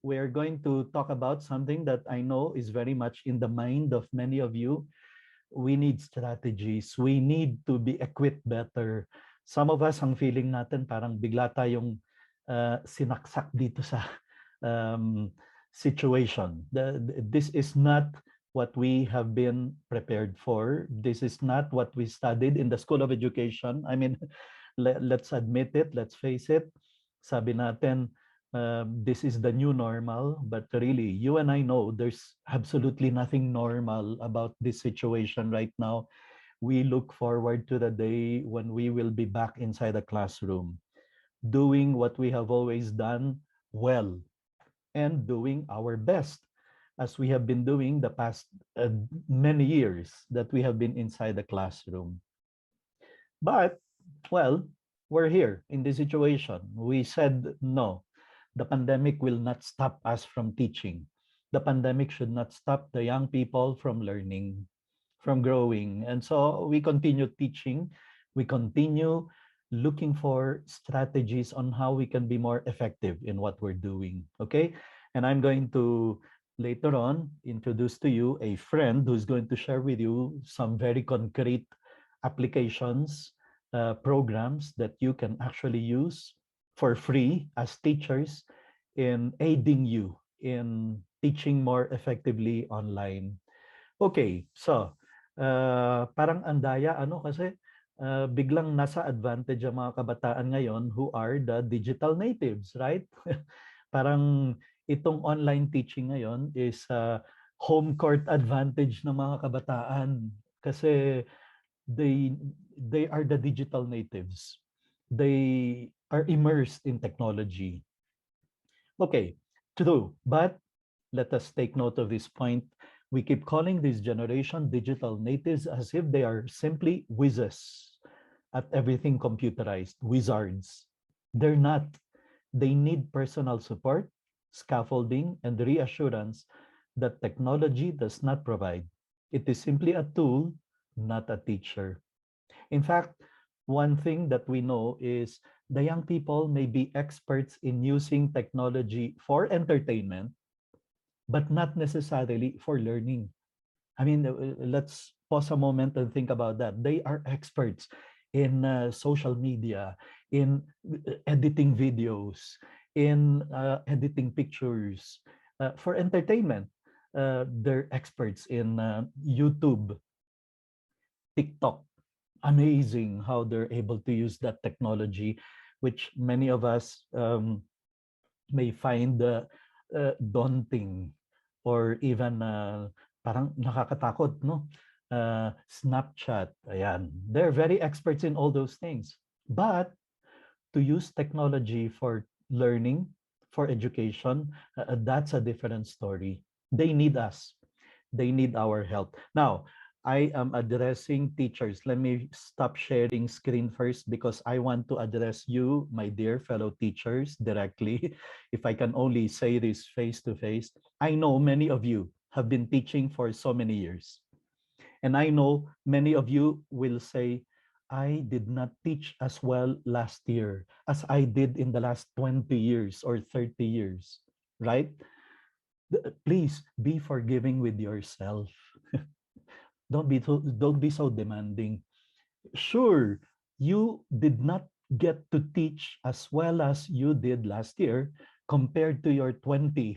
we're going to talk about something that I know is very much in the mind of many of you. We need strategies. We need to be equipped better. Some of us, ang feeling natin parang bigla tayong sinaksak dito sa um, situation. This is not what we have been prepared for. This is not what we studied in the School of Education. I mean, let's admit it, let's face it. Sabi natin, this is the new normal, but really, you and I know there's absolutely nothing normal about this situation right now. We look forward to the day when we will be back inside the classroom, doing what we have always done well and doing our best, as we have been doing the past many years that we have been inside the classroom. But, well, we're here in this situation. We said no. The pandemic will not stop us from teaching. The pandemic should not stop the young people from learning, from growing. And so we continue teaching. We continue looking for strategies on how we can be more effective in what we're doing. Okay. And I'm going to later on introduce to you a friend who's going to share with you some very concrete applications, programs that you can actually use for free as teachers in aiding you in teaching more effectively online. Okay, so parang andaya ano kasi biglang nasa advantage ang mga kabataan ngayon who are the digital natives, right? Parang itong online teaching ngayon is home court advantage ng mga kabataan kasi they they are the digital natives. They are immersed in technology. Okay, true. But let us take note of this point. We keep calling this generation digital natives as if they are simply whizzes at everything computerized, wizards. They're not. They need personal support, scaffolding, and reassurance that technology does not provide. It is simply a tool, not a teacher. In fact, one thing that we know is the young people may be experts in using technology for entertainment, but not necessarily for learning. I mean, let's pause a moment and think about that. They are experts in social media, in editing videos, in editing pictures for entertainment. They're experts in YouTube, TikTok. Amazing how they're able to use that technology, which many of us may find daunting or even parang nakakatakot, no? Snapchat, ayan. They're very experts in all those things. But to use technology for learning, for education, that's a different story. They need us. They need our help. Now, I am addressing teachers. Let me stop sharing screen first because I want to address you, my dear fellow teachers, directly. If I can only say this face to face, I know many of you have been teaching for so many years. And I know many of you will say, I did not teach as well last year as I did in the last 20 years or 30 years, right? Please be forgiving with yourself. Don't be so demanding. Sure, you did not get to teach as well as you did last year compared to your 25,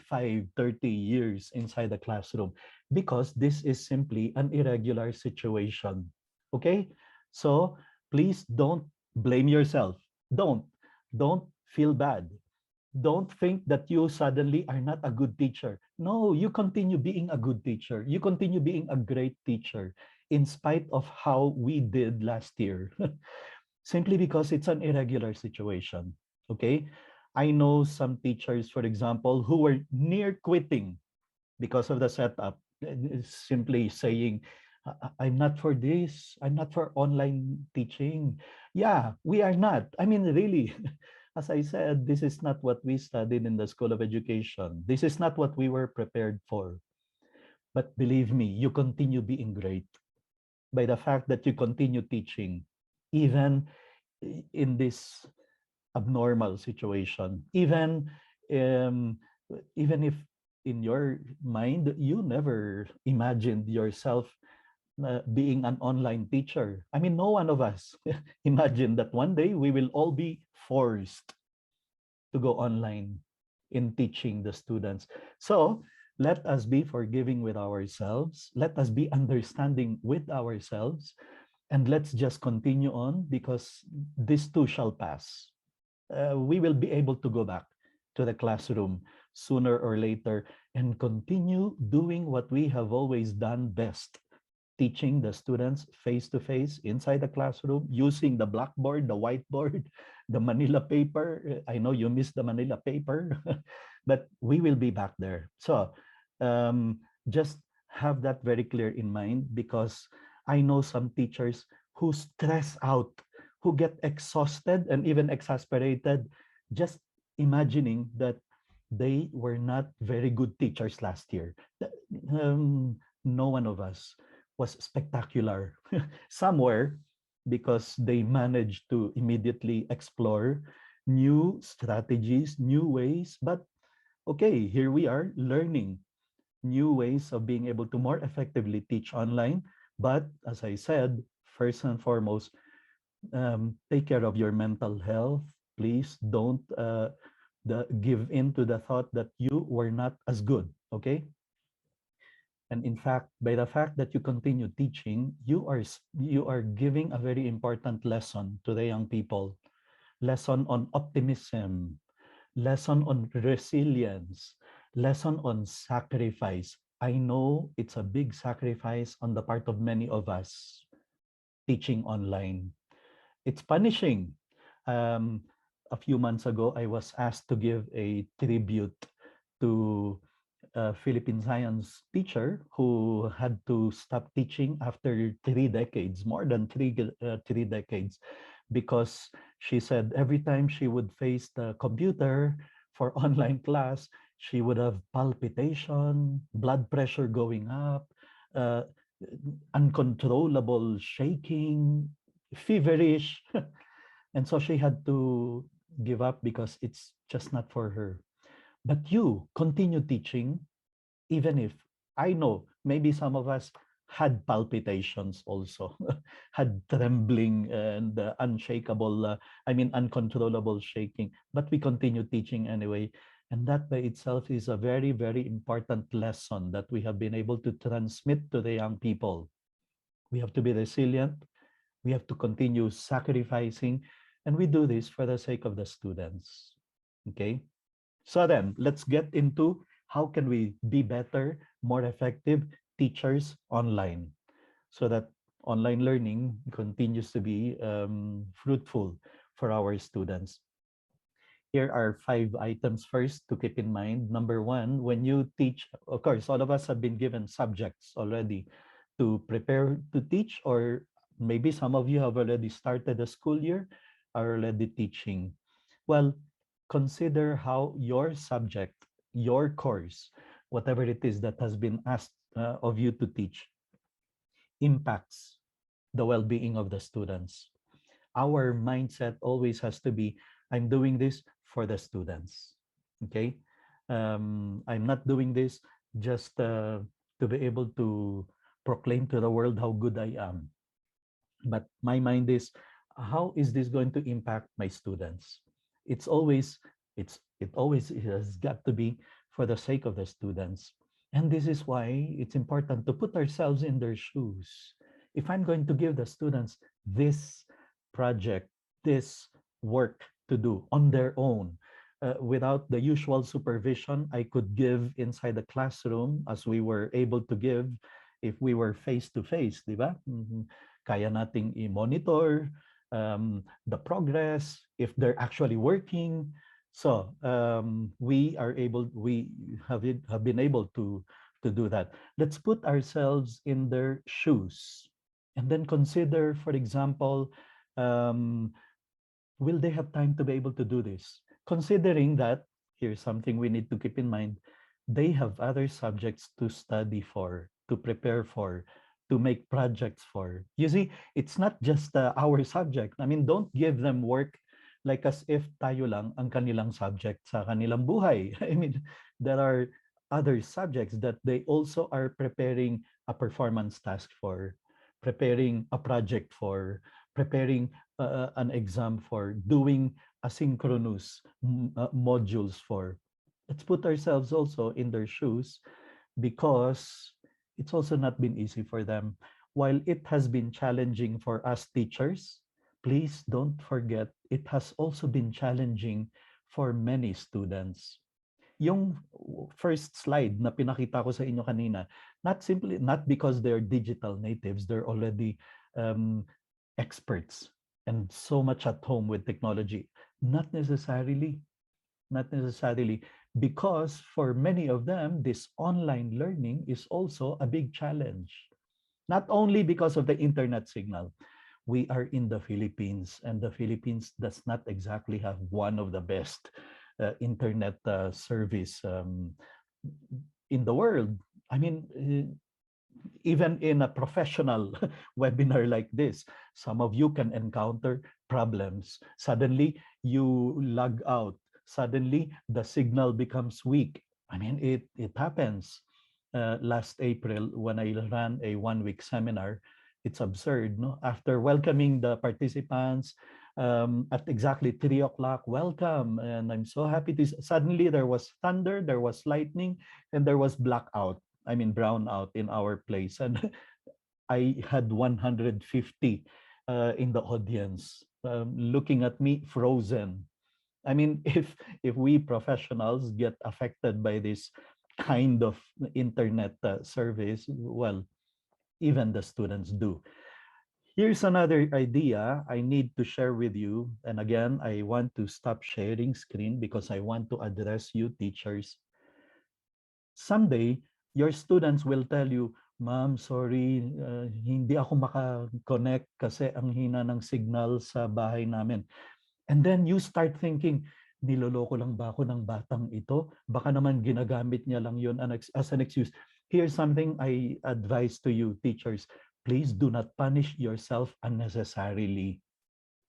30 years inside the classroom because this is simply an irregular situation. Okay? So please don't blame yourself. Don't feel bad. Don't think that you suddenly are not a good teacher. No, you continue being a good teacher. You continue being a great teacher in spite of how we did last year. Simply because it's an irregular situation. Okay? I know some teachers, for example, who were near quitting because of the setup, simply saying, I'm not for this. I'm not for online teaching. Yeah, we are not. I mean, really, as I said, this is not what we studied in the School of Education. This is not what we were prepared for. But believe me, you continue being great by the fact that you continue teaching, even in this abnormal situation, even even if in your mind you never imagined yourself being an online teacher. I mean, no one of us imagined that one day we will all be forced to go online in teaching the students. So let us be forgiving with ourselves. Let us be understanding with ourselves. And let's just continue on, because this too shall pass. We will be able to go back to the classroom sooner or later and continue doing what we have always done best, teaching the students face to face inside the classroom, using the blackboard, the whiteboard, the manila paper. I know you miss the manila paper, but we will be back there. So just have that very clear in mind, because I know some teachers who stress out, who get exhausted and even exasperated just imagining that they were not very good teachers last year. No one of us was spectacular somewhere, because they managed to immediately explore new strategies, new ways. But okay, here we are learning new ways of being able to more effectively teach online. But as I said, first and foremost, take care of your mental health. Please don't give in to the thought that you were not as good. Okay. And in fact, by the fact that you continue teaching, you are giving a very important lesson to the young people. Lesson on optimism, lesson on resilience, lesson on sacrifice. I know it's a big sacrifice on the part of many of us teaching online. It's punishing. Um, a few months ago, I was asked to give a tribute to a Philippine science teacher who had to stop teaching after 3 decades, more than 3 decades, because she said every time she would face the computer for online class, she would have palpitation, blood pressure going up, uh, uncontrollable shaking, feverish. And so she had to give up because it's just not for her. But you continue teaching, even if I know maybe some of us had palpitations also, had trembling and unshakable, uncontrollable shaking, but we continue teaching anyway. And that by itself is a very, very important lesson that we have been able to transmit to the young people. We have to be resilient. We have to continue sacrificing. And we do this for the sake of the students. Okay? So then, let's get into how can we be better, more effective teachers online, so that online learning continues to be fruitful for our students. Here are 5 items first to keep in mind. Number one, when you teach, of course, all of us have been given subjects already to prepare to teach, or maybe some of you have already started the school year, are already teaching. Well, consider how your subject, your course, whatever it is that has been asked of you to teach, impacts the well-being of the students. Our mindset always has to be, I'm doing this for the students. Okay. I'm not doing this just to be able to proclaim to the world how good I am. But my mind is, how is this going to impact my students? It's always, it always has got to be for the sake of the students. And this is why it's important to put ourselves in their shoes. If I'm going to give the students this project, this work to do on their own, without the usual supervision I could give inside the classroom, as we were able to give if we were face to face, di ba? Kaya nating i-monitor the progress, if they're actually working. So we have been able to do that. Let's put ourselves in their shoes, and then consider, for example, um, will they have time to be able to do this? Considering that, here's something we need to keep in mind, they have other subjects to study for, to prepare for, to make projects for. You see, it's not just our subject. I mean, don't give them work like as if tayo lang ang kanilang subject sa kanilang buhay. I mean, There are other subjects that they also are preparing a performance task for, preparing a project for, preparing an exam for, doing asynchronous modules for. Let's put ourselves also in their shoes, because it's also not been easy for them. While it has been challenging for us teachers, please don't forget it has also been challenging for many students. Yung first slide na pinakita ko sa inyo kanina, not because they're digital natives, they're already um, experts and so much at home with technology. Not necessarily, not necessarily, because for many of them, this online learning is also a big challenge. Not only because of the internet signal. We are in the Philippines, and the Philippines does not exactly have one of the best internet service in the world. I mean, even in a professional webinar like this, some of you can encounter problems. Suddenly, you log out. Suddenly, the signal becomes weak. I mean, it happens. Last April, when I ran a 1 week seminar, it's absurd, no? After welcoming the participants at exactly 3 o'clock, welcome, and I'm so happy to. Suddenly, there was thunder, there was lightning, and there was blackout. I mean, brownout in our place, and I had 150 in the audience looking at me frozen. I mean, if we professionals get affected by this kind of internet service, well, even the students do. Here's another idea I need to share with you. And again, I want to stop sharing screen because I want to address you teachers. Someday, your students will tell you, Ma'am, sorry, hindi ako maka-connect kasi ang hina ng signal sa bahay namin. And then you start thinking, niloloko lang ba ako ng batang ito? Baka naman ginagamit niya lang yun as an excuse. Here's something I advise to you, teachers. Please do not punish yourself unnecessarily.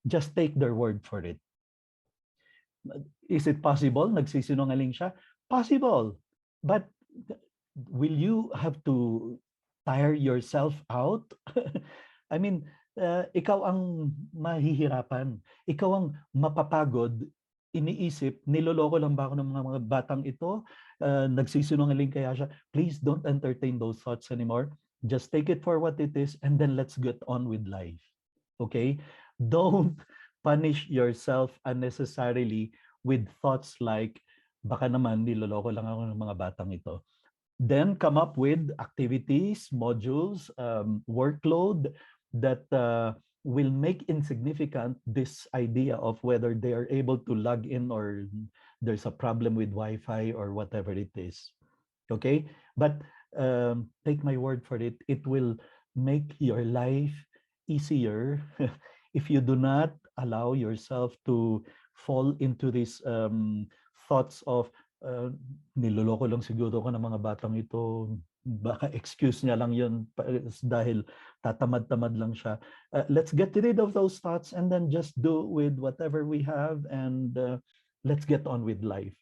Just take their word for it. Is it possible? Nagsisinungaling siya? Possible. But will you have to tire yourself out? I mean, ikaw ang mahihirapan. Ikaw ang mapapagod. Iniisip, niloloko lang ba ako ng mga batang ito? Nagsisinungaling kaya siya? Please don't entertain those thoughts anymore. Just take it for what it is, and then let's get on with life. Okay? Don't punish yourself unnecessarily with thoughts like, baka naman niloloko lang ako ng mga batang ito. Then come up with activities, modules, workload that will make insignificant this idea of whether they are able to log in or there's a problem with Wi-Fi or whatever it is. Okay? But take my word for it, it will make your life easier if you do not allow yourself to fall into these thoughts of niloloko lang siguro ko ng mga batang ito, baka excuse niya lang yun dahil tatamad-tamad lang siya. Let's get rid of those thoughts and then just do with whatever we have, and let's get on with life.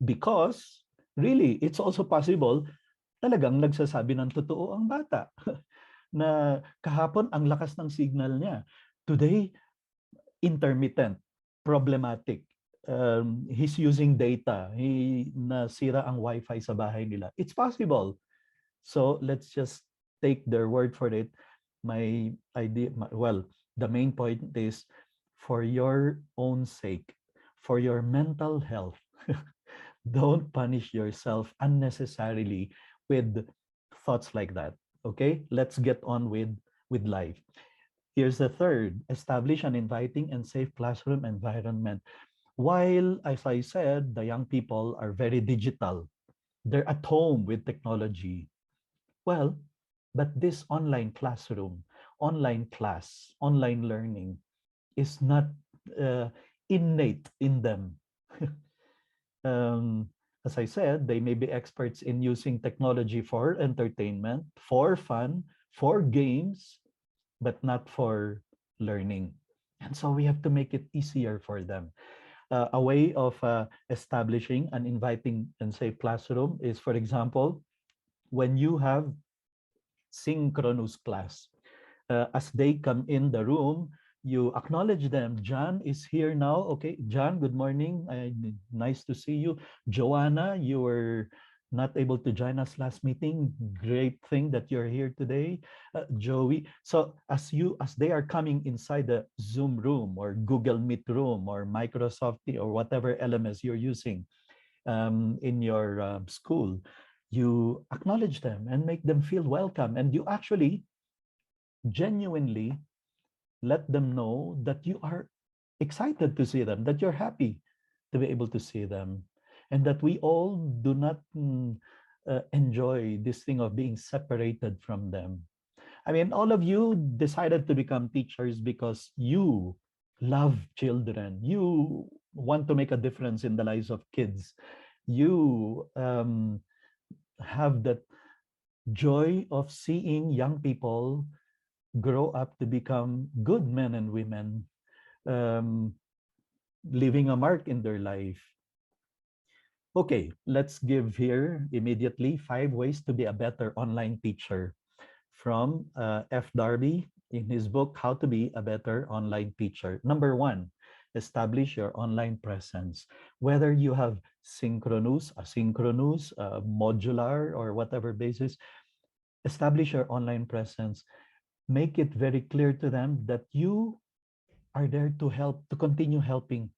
Because really, it's also possible talagang nagsasabi ng totoo ang bata. Na kahapon ang lakas ng signal niya. Today, intermittent, problematic. He's using data. Nasira ang Wi-Fi sa bahay nila. It's possible. So let's just take their word for it. My idea, well, the main point is for your own sake, for your mental health, don't punish yourself unnecessarily with thoughts like that. Okay, let's get on with life. Here's the third: establish an inviting and safe classroom environment. While, as I said, the young people are very digital, they're at home with technology. Well, but this online classroom, online class, online learning is not innate in them. As I said, they may be experts in using technology for entertainment, for fun, for games, but not for learning. And so we have to make it easier for them. A way of establishing an inviting and safe classroom is, for example, when you have synchronous class. As they come in the room, you acknowledge them. John is here now. Okay, John, good morning. Nice to see you. Joanna, you were not able to join us last meeting. Great thing that you're here today. Joey. So as they are coming inside the Zoom room or Google Meet room or Microsoft or whatever LMS you're using in your school, you acknowledge them and make them feel welcome. And you actually genuinely let them know that you are excited to see them, that you're happy to be able to see them, and that we all do not enjoy this thing of being separated from them. I mean, all of you decided to become teachers because you love children. You want to make a difference in the lives of kids. You have that joy of seeing young people grow up to become good men and women, um, leaving a mark in their life. Okay, let's give here immediately 5 ways to be a better online teacher from F. Darby in his book, How to Be a Better Online Teacher. Number one, establish your online presence. Whether you have synchronous, asynchronous, modular, or whatever basis, establish your online presence. Make it very clear to them that you are there to help, to continue helping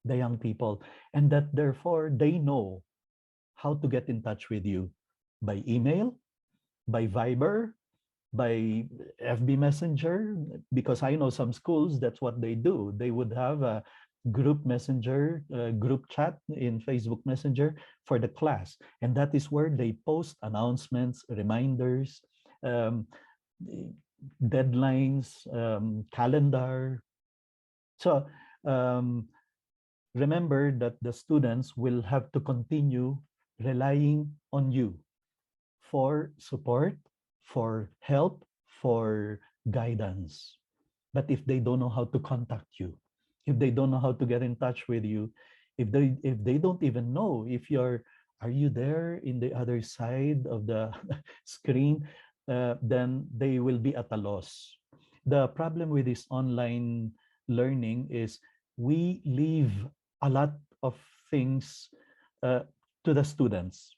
the young people, and that therefore they know how to get in touch with you by email, by Viber, by FB Messenger, because I know some schools, that's what they do. They would have a group messenger, group chat in Facebook Messenger for the class. And that is where they post announcements, reminders, um, deadlines, calendar. So um, remember that the students will have to continue relying on you for support, for help, for guidance. But if they don't know how to contact you, if they don't know how to get in touch with you, if they don't even know if you're are you there in the other side of the screen, then they will be at a loss. The problem with this online learning is we leave a lot of things uh, to the students,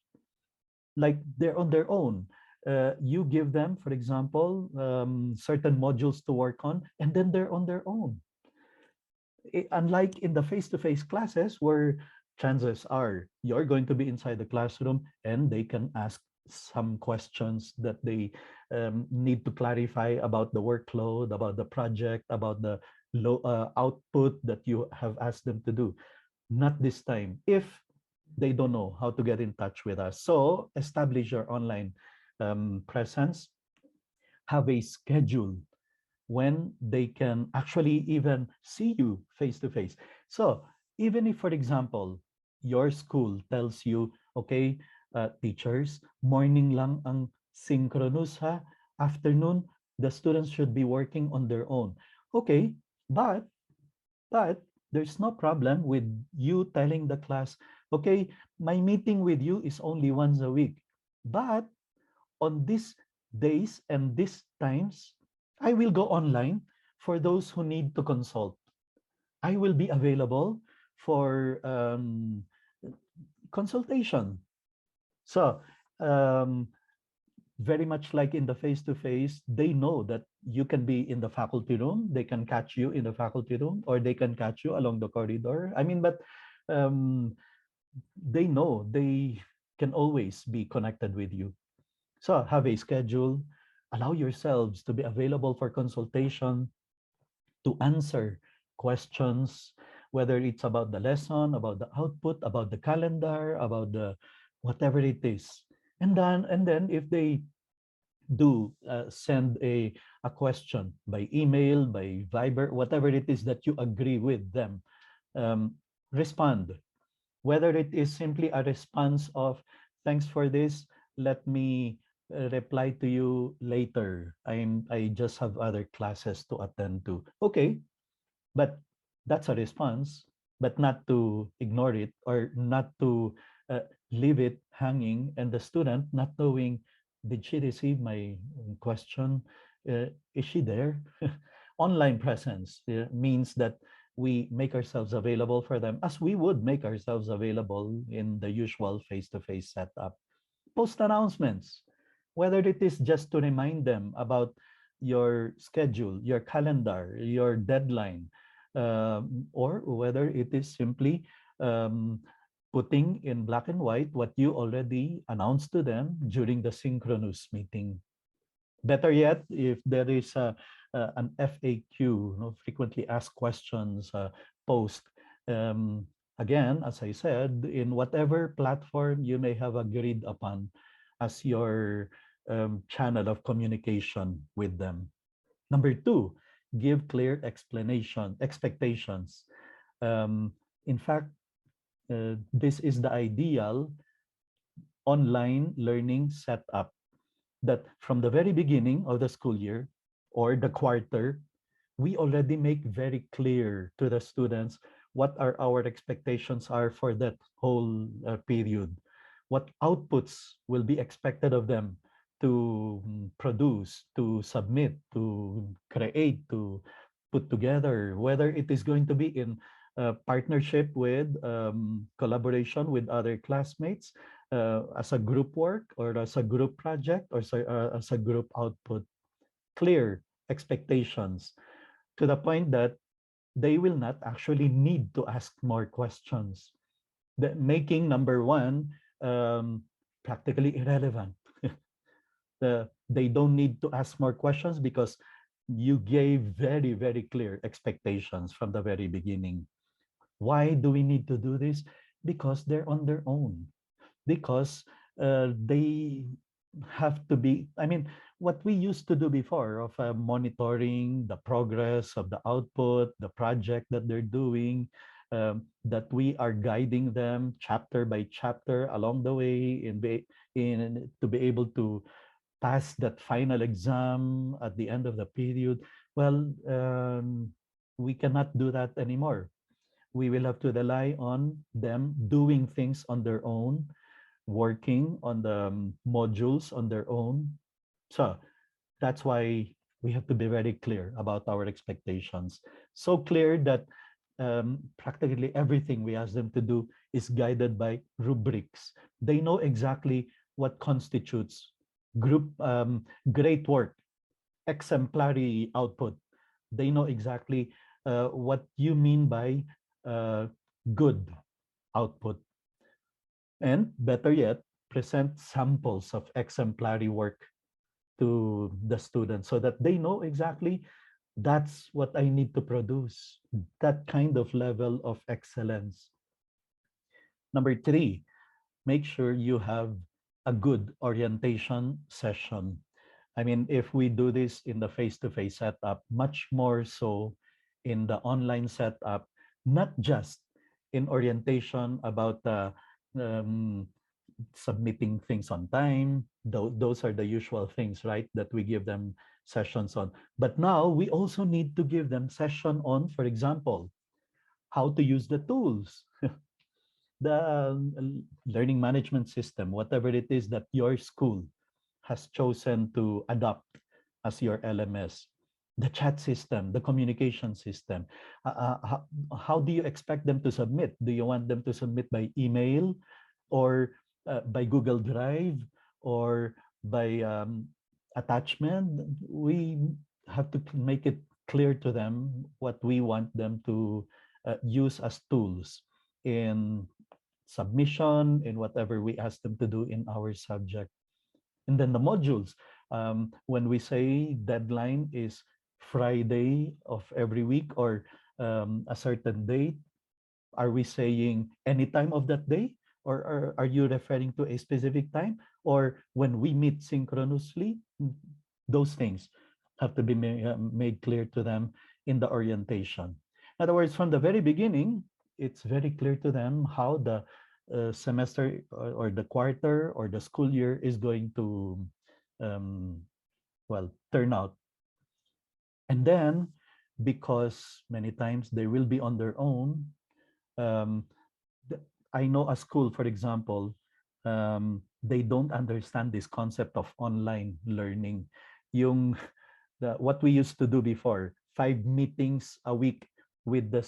like they're on their own. You give them, for example, certain modules to work on, and then they're on their own. Unlike in the face-to-face classes, where chances are you're going to be inside the classroom and they can ask some questions that they need to clarify about the workload, about the project, about the low output that you have asked them to do. Not this time, if they don't know how to get in touch with us. So establish your online presence, have a schedule when they can actually even see you face to face. So even if, for example, your school tells you, okay, teachers, morning lang ang synchronous ha, afternoon, the students should be working on their own. Okay, but but there's no problem with you telling the class, okay, my meeting with you is only once a week. But on these days and these times, I will go online for those who need to consult. I will be available for consultation. So, um, very much like in the face-to-face, they know that you can be in the faculty room, they can catch you in the faculty room, or they can catch you along the corridor. I mean, but um, they know they can always be connected with you. So have a schedule, allow yourselves to be available for consultation, to answer questions, whether it's about the lesson, about the output, about the calendar, about the whatever it is. And then if they do send a question by email, by Viber, whatever it is that you agree with them, respond. Whether it is simply a response of, thanks for this, let me reply to you later. I just have other classes to attend to. Okay, but that's a response. but not to ignore it or not to leave it hanging, and the student not knowing, did she receive my question? Is she there? Online presence means that we make ourselves available for them as we would make ourselves available in the usual face-to-face setup. Post announcements, whether it is just to remind them about your schedule, your calendar, your deadline, or whether it is simply um, putting in black and white what you already announced to them during the synchronous meeting. Better yet, if there is an FAQ, frequently asked questions post, um, again, as I said, in whatever platform you may have agreed upon as your channel of communication with them. Number two, give clear expectations. Um, in fact, this is the ideal online learning setup, that from the very beginning of the school year or the quarter, we already make very clear to the students what are our expectations are for that whole period, what outputs will be expected of them to produce, to submit, to create, to put together, whether it is going to be in partnership with collaboration with other classmates, as a group work or as a group project or as a group output. Clear expectations to the point that they will not actually need to ask more questions. Making number one practically irrelevant. They don't need to ask more questions because you gave very, very clear expectations from the very beginning. Why do we need to do this? Because they're on their own. Because they have to be, I mean, what we used to do before of monitoring the progress of the output, the project that they're doing, that we are guiding them chapter by chapter along the way in to be able to pass that final exam at the end of the period. Well, we cannot do that anymore. We will have to rely on them doing things on their own, working on the modules on their own. So that's why we have to be very clear about our expectations. So clear that practically everything we ask them to do is guided by rubrics. They know exactly what constitutes group great work, exemplary output. They know exactly what you mean by uh, good output. And better yet, present samples of exemplary work to the students so that they know exactly that's what I need to produce, that kind of level of excellence. Number three, make sure you have a good orientation session. I mean, if we do this in the face-to-face setup, much more so in the online setup, not just in orientation about um, submitting things on time. Those are the usual things, right, that we give them sessions on. But now we also need to give them session on, for example, how to use the tools, the learning management system, whatever it is that your school has chosen to adopt as your LMS, the chat system, the communication system. How do you expect them to submit? Do you want them to submit by email or by Google Drive or by attachment? We have to make it clear to them what we want them to use as tools in submission, in whatever we ask them to do in our subject. And then the modules, when we say deadline is Friday of every week or a certain date, are we saying any time of that day? Or are you referring to a specific time? Or when we meet synchronously? Those things have to be made clear to them in the orientation. In other words, from the very beginning, it's very clear to them how the semester or the quarter or the school year is going to, um, well, turn out. And then, because many times they will be on their own, Um, th- I know a school, for example, they don't understand this concept of online learning. Yung what we used to do before, 5 meetings a week with the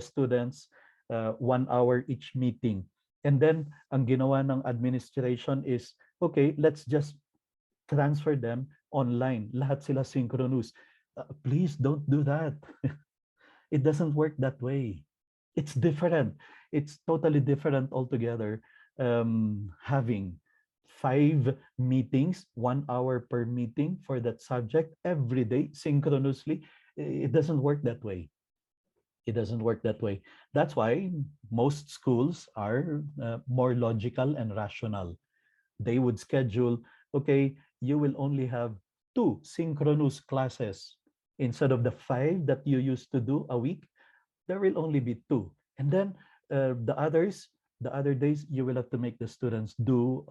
students, 1 hour each meeting. And then ang ginawa ng administration is, okay, let's just transfer them online. Lahat sila synchronous. Please don't do that. It doesn't work that way. It's different. It's totally different altogether. Having 5 meetings, 1 hour per meeting for that subject every day synchronously, it doesn't work that way. It doesn't work that way. That's why most schools are more logical and rational. They would schedule, okay, you will only have 2 synchronous classes instead of the 5 that you used to do a week. There will only be 2. And then the other days, you will have to make the students do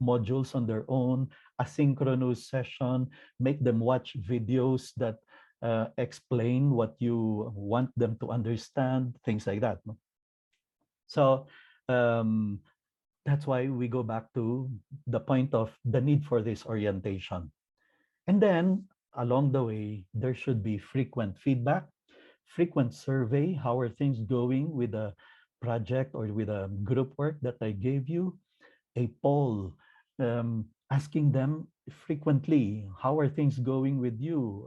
modules on their own, asynchronous session, make them watch videos that explain what you want them to understand, things like that. No? So um, that's why we go back to the point of the need for this orientation. And then along the way, there should be frequent feedback, frequent survey. How are things going with a project or with a group work that I gave you? A poll, asking them frequently, how are things going with you?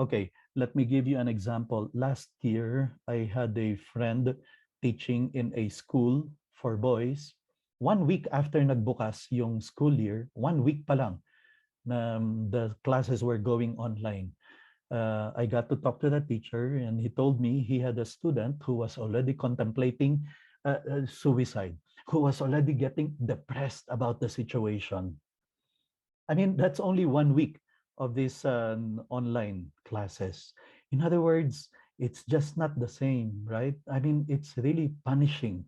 Okay, let me give you an example. Last year, I had a friend teaching in a school for boys. 1 week after nagbukas yung school year, 1 week pa lang, the classes were going online. I got to talk to the teacher, and he told me he had a student who was already contemplating suicide, who was already getting depressed about the situation. I mean, that's only 1 week of these online classes. In other words, it's just not the same, right? I mean, it's really punishing.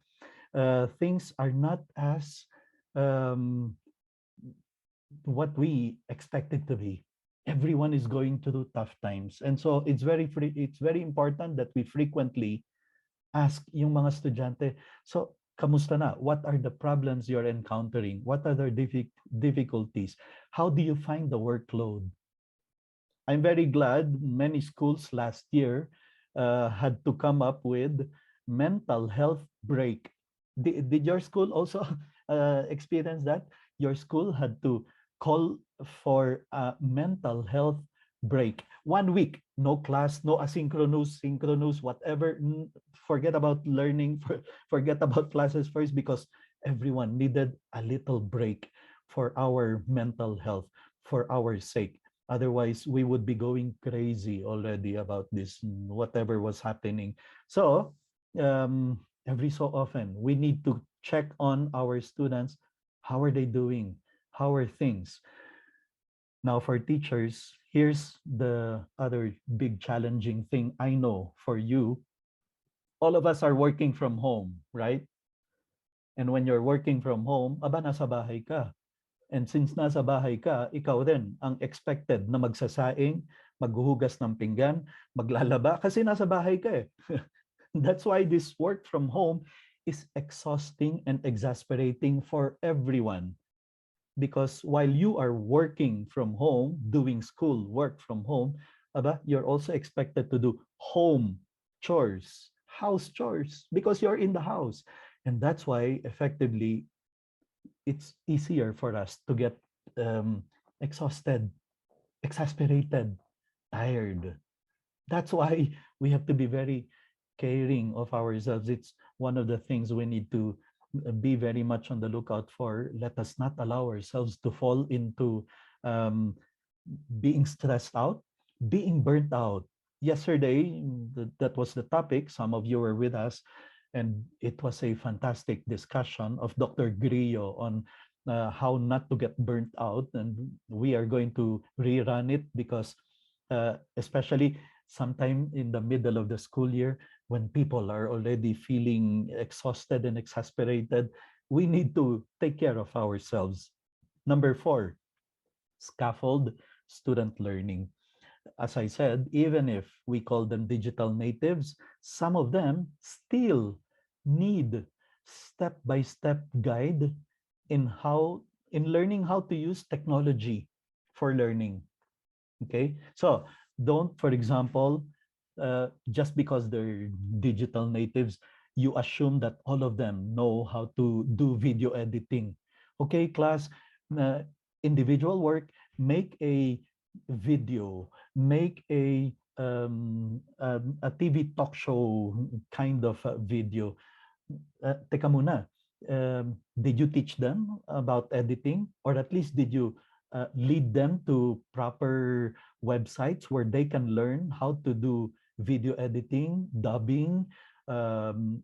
Things are not as um, what we expected to be. Everyone is going through tough times. And so it's very important that we frequently ask yung mga estudyante, so kamusta na? What are the problems you're encountering? What are the difficulties? How do you find the workload? I'm very glad many schools last year had to come up with mental health break. Did your school also experience that? Your school had to call for a mental health break. 1 week, no class, no asynchronous, synchronous, whatever. Forget about learning, forget about classes first, because everyone needed a little break for our mental health, for our sake. Otherwise, we would be going crazy already about this, whatever was happening. So, every so often, we need to check on our students. How are they doing? How are things? Now, for teachers, here's the other big challenging thing I know for you. All of us are working from home, right? And when you're working from home, aba, nasa bahay ka. And since nasa bahay ka, ikaw din ang expected na magsasaing, maghuhugas ng pinggan, maglalaba, kasi nasa bahay ka eh. That's why this work from home is exhausting and exasperating for everyone. Because while you are working from home, doing school work from home, aba, you're also expected to do home chores, house chores, because you're in the house. And that's why effectively it's easier for us to get exhausted, exasperated, tired. That's why we have to be very caring of ourselves. It's one of the things we need to be very much on the lookout for. Let us not allow ourselves to fall into um, being stressed out, being burnt out. Yesterday, that was the topic. Some of you were with us, and it was a fantastic discussion of Dr. Grillo on how not to get burnt out. And we are going to rerun it because, especially sometime in the middle of the school year, when people are already feeling exhausted and exasperated, we need to take care of ourselves. Number 4, scaffold student learning. as I said, even if we call them digital natives, some of them still need step-by-step guide in learning how to use technology for learning. Okay, so don't, for example, just because they're digital natives, you assume that all of them know how to do video editing. Okay, class, uh, individual work, make a video, make a TV talk show kind of video. Teka muna, did you teach them about editing? Or at least did you lead them to proper websites where they can learn how to do video editing, dubbing? Um,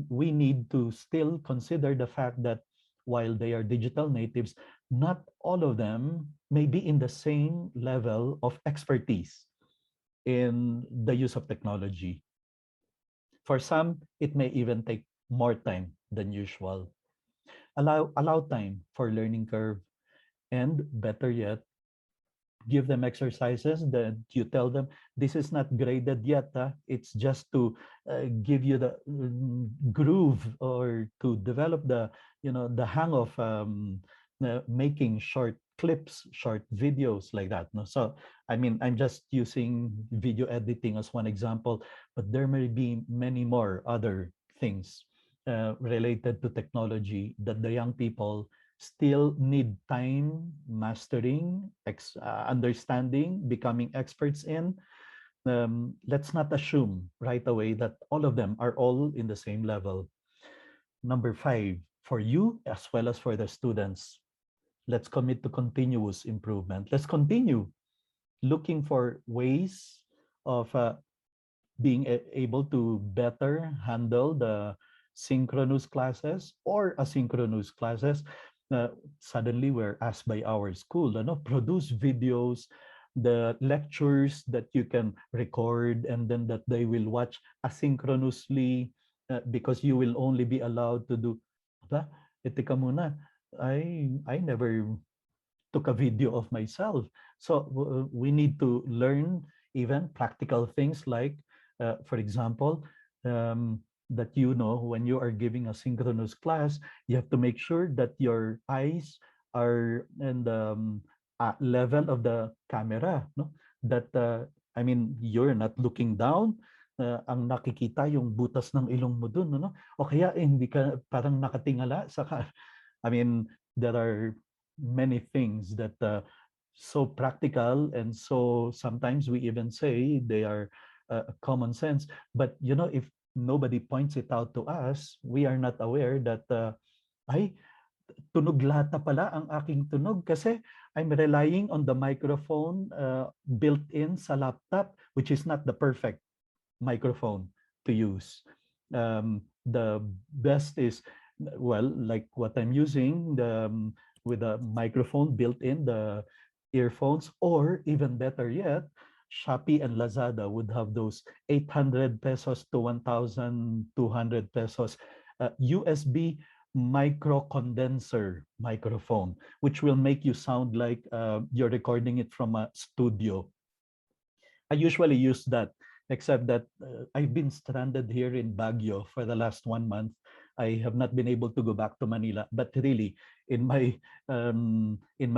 we need to still consider the fact that while they are digital natives, not all of them may be in the same level of expertise in the use of technology. For some, it may even take more time than usual. Allow time for learning curve, and better yet, give them exercises that you tell them this is not graded yet. It's just to give you the groove, or to develop the hang of making short clips, short videos like that. No? So I mean, I'm just using video editing as one example, but there may be many more other things related to technology that the young people still need time mastering, understanding, becoming experts in. Let's not assume right away that all of them are all in the same level. Number 5, for you as well as for the students, let's commit to continuous improvement. Let's continue looking for ways of being able to better handle the synchronous classes or asynchronous classes. Suddenly we're asked by our school, produce videos, the lectures that you can record and then that they will watch asynchronously, because you will only be allowed to do. Aba, teka muna, I never took a video of myself. So we need to learn even practical things like, for example, that when you are giving a synchronous class, you have to make sure that your eyes are in the level of the camera. No? That, I mean, you're not looking down. Ang nakikita yung butas ng ilong mo dun, no? O kaya hindi ka parang nakatingala sa I mean, there are many things that so practical, and so sometimes we even say they are common sense, but if nobody points it out to us, we are not aware that ay, tunog lata pala ang aking tunog kasi I'm relying on the microphone built in sa laptop, which is not the perfect microphone to use. The best is, well, like what I'm using, with a microphone built in the earphones, or even better yet, Shopee and Lazada would have those 800 pesos to 1,200 pesos USB micro condenser microphone, which will make you sound like you're recording it from a studio. I usually use that, except that I've been stranded here in Baguio for the last 1 month. I have not been able to go back to Manila. But really, in my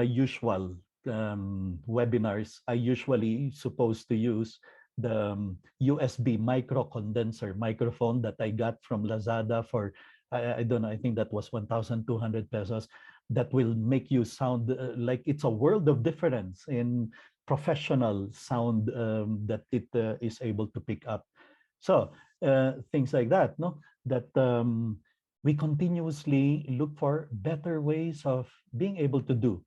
usual webinars, I usually supposed to use the USB micro condenser microphone that I got from Lazada for, I don't know, I think that was 1,200 pesos. That will make you sound like it's a world of difference in professional sound that it is able to pick up. So things like that, no? That we continuously look for better ways of being able to do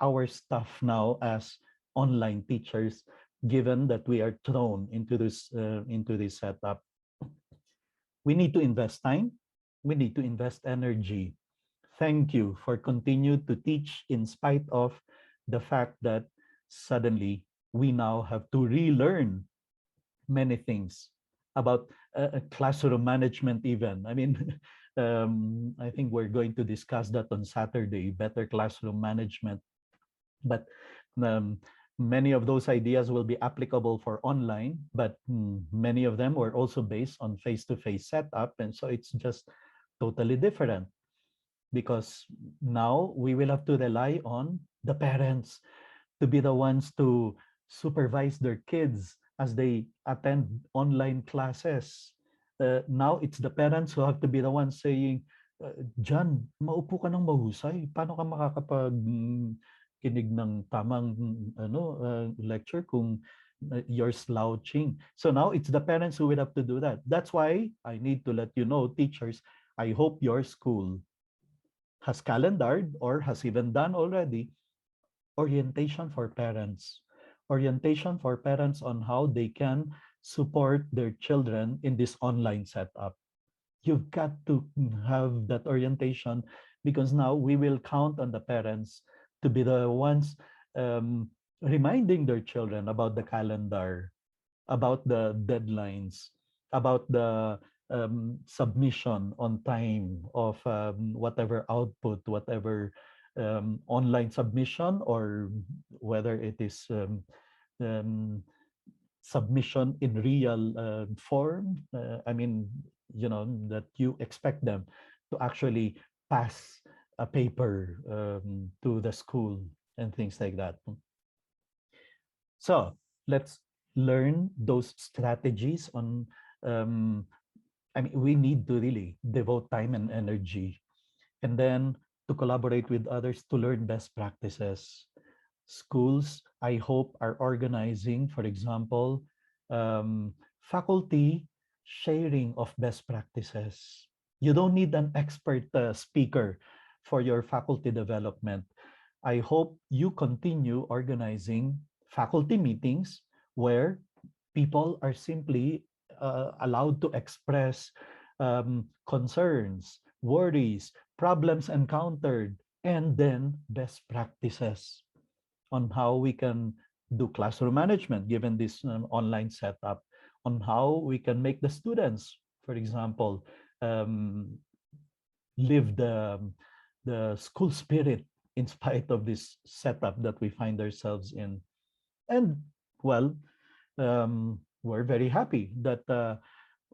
our stuff now as online teachers, given that we are thrown into this setup. We need to invest time. We need to invest energy. Thank you for continuing to teach in spite of the fact that suddenly we now have to relearn many things about classroom management even. I mean, I think we're going to discuss that on Saturday, better classroom management. But Many of those ideas will be applicable for online, but many of them were also based on face-to-face setup. And so it's just totally different because now we will have to rely on the parents to be the ones to supervise their kids as they attend online classes. Now it's the parents who have to be the ones saying, John, maupo ka ng mahusay. Paano ka makakapag kinig ng tamang lecture kung you're slouching? So now it's the parents who will have to do that. That's why I need to let you know, teachers, I hope your school has calendared or has even done already orientation for parents. Orientation for parents on how they can support their children in this online setup. You've got to have that orientation because now we will count on the parents to be the ones reminding their children about the calendar, about the deadlines, about the submission on time of whatever output, whatever online submission, or whether it is um, submission in real form. I mean, that you expect them to actually pass a paper to the school and things like that. So let's learn those strategies on, I mean, we need to really devote time and energy, and then to collaborate with others to learn best practices. Schools, I hope, are organizing, for example, faculty sharing of best practices. You don't need an expert speaker for your faculty development. I hope you continue organizing faculty meetings where people are simply allowed to express concerns, worries, problems encountered, and then best practices on how we can do classroom management given this online setup, on how we can make the students, for example, um, live the school spirit in spite of this setup that we find ourselves in. And well, we're very happy that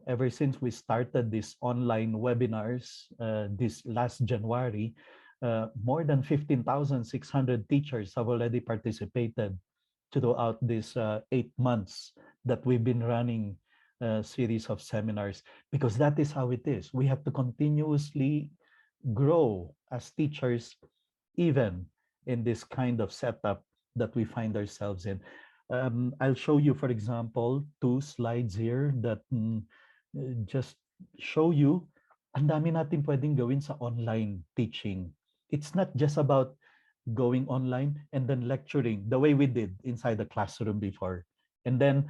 ever since we started these online webinars this last January, more than 15,600 teachers have already participated throughout these 8 months that we've been running a series of seminars, because that is how it is. We have to continuously grow as teachers, even in this kind of setup that we find ourselves in. I'll show you, for example, 2 slides here that just show you ang dami natin pwedeng gawin sa online teaching. It's not just about going online and then lecturing the way we did inside the classroom before, and then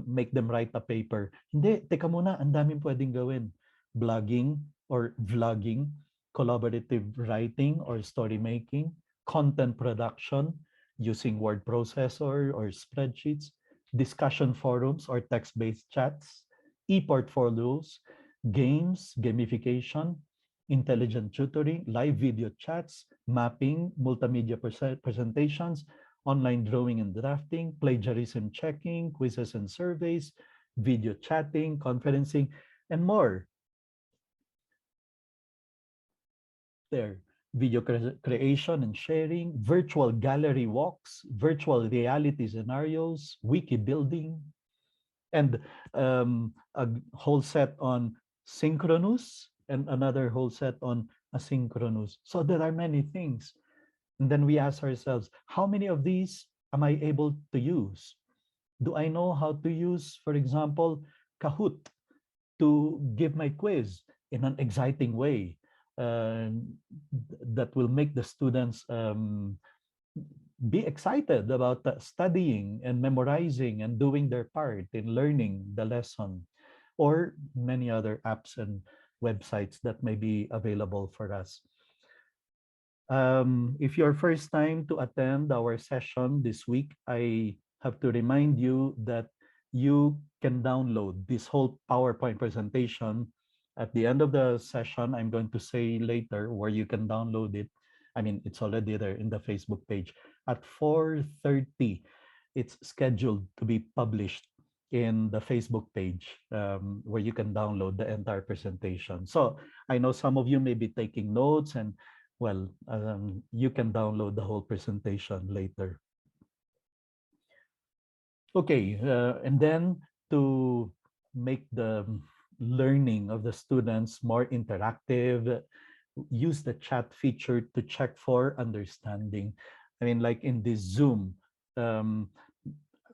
make them write a paper. Hindi, teka muna, ang daming pwedeng gawin. Blogging or vlogging, collaborative writing or story making, content production using word processor or spreadsheets, discussion forums or text-based chats, e-portfolios, games, gamification, intelligent tutoring, live video chats, mapping, multimedia presentations, online drawing and drafting, plagiarism checking, quizzes and surveys, video chatting, conferencing, and more. There, video creation and sharing, virtual gallery walks, virtual reality scenarios, wiki building, and a whole set on synchronous and another whole set on asynchronous. So there are many things. And then we ask ourselves, how many of these am I able to use? Do I know how to use, for example, Kahoot to give my quiz in an exciting way that will make the students be excited about studying and memorizing and doing their part in learning the lesson, or many other apps and websites that may be available for us. If your first time to attend our session this week, I have to remind you that you can download this whole PowerPoint presentation. At the end of the session, I'm going to say later where you can download it. I mean, it's already there in the Facebook page. At 4:30, it's scheduled to be published in the Facebook page, where you can download the entire presentation. So I know some of you may be taking notes, and well, you can download the whole presentation later. Okay, and then to make the learning of the students more interactive, use the chat feature to check for understanding. I mean, like in this Zoom, um,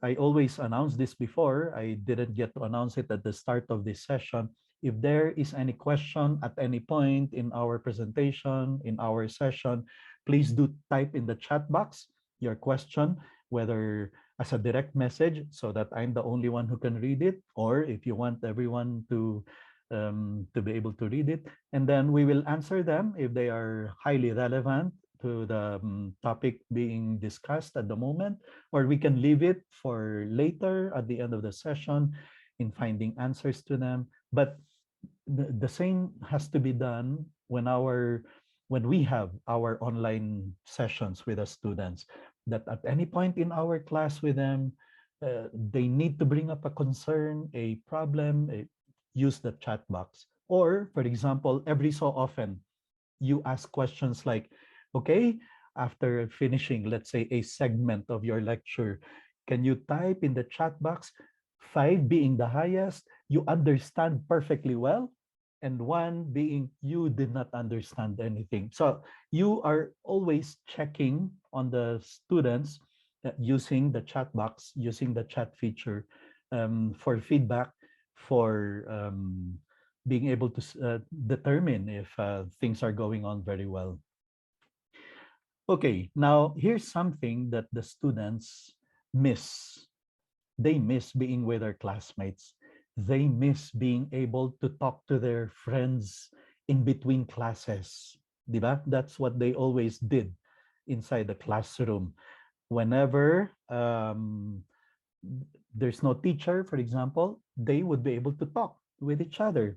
I always announce this before. I didn't get to announce it at the start of this session. If there is any question at any point in our presentation, in our session, please do type in the chat box your question, whether as a direct message so that I'm the only one who can read it, or if you want everyone to be able to read it. And then we will answer them if they are highly relevant to the topic being discussed at the moment, or we can leave it for later at the end of the session in finding answers to them. But the same has to be done when we have our online sessions with the students, that at any point in our class with them, they need to bring up a concern, a problem, use the chat box. Or, for example, every so often, you ask questions like, okay, after finishing, let's say, a segment of your lecture, can you type in the chat box, 5 being the highest, you understand perfectly well, and 1 being you did not understand anything. So you are always checking on the students using the chat box, using the chat feature for feedback, for being able to determine if things are going on very well. Okay, now here's something that the students miss. They miss being with their classmates. They miss being able to talk to their friends in between classes. Diba? That's what they always did inside the classroom. Whenever there's no teacher, for example, they would be able to talk with each other.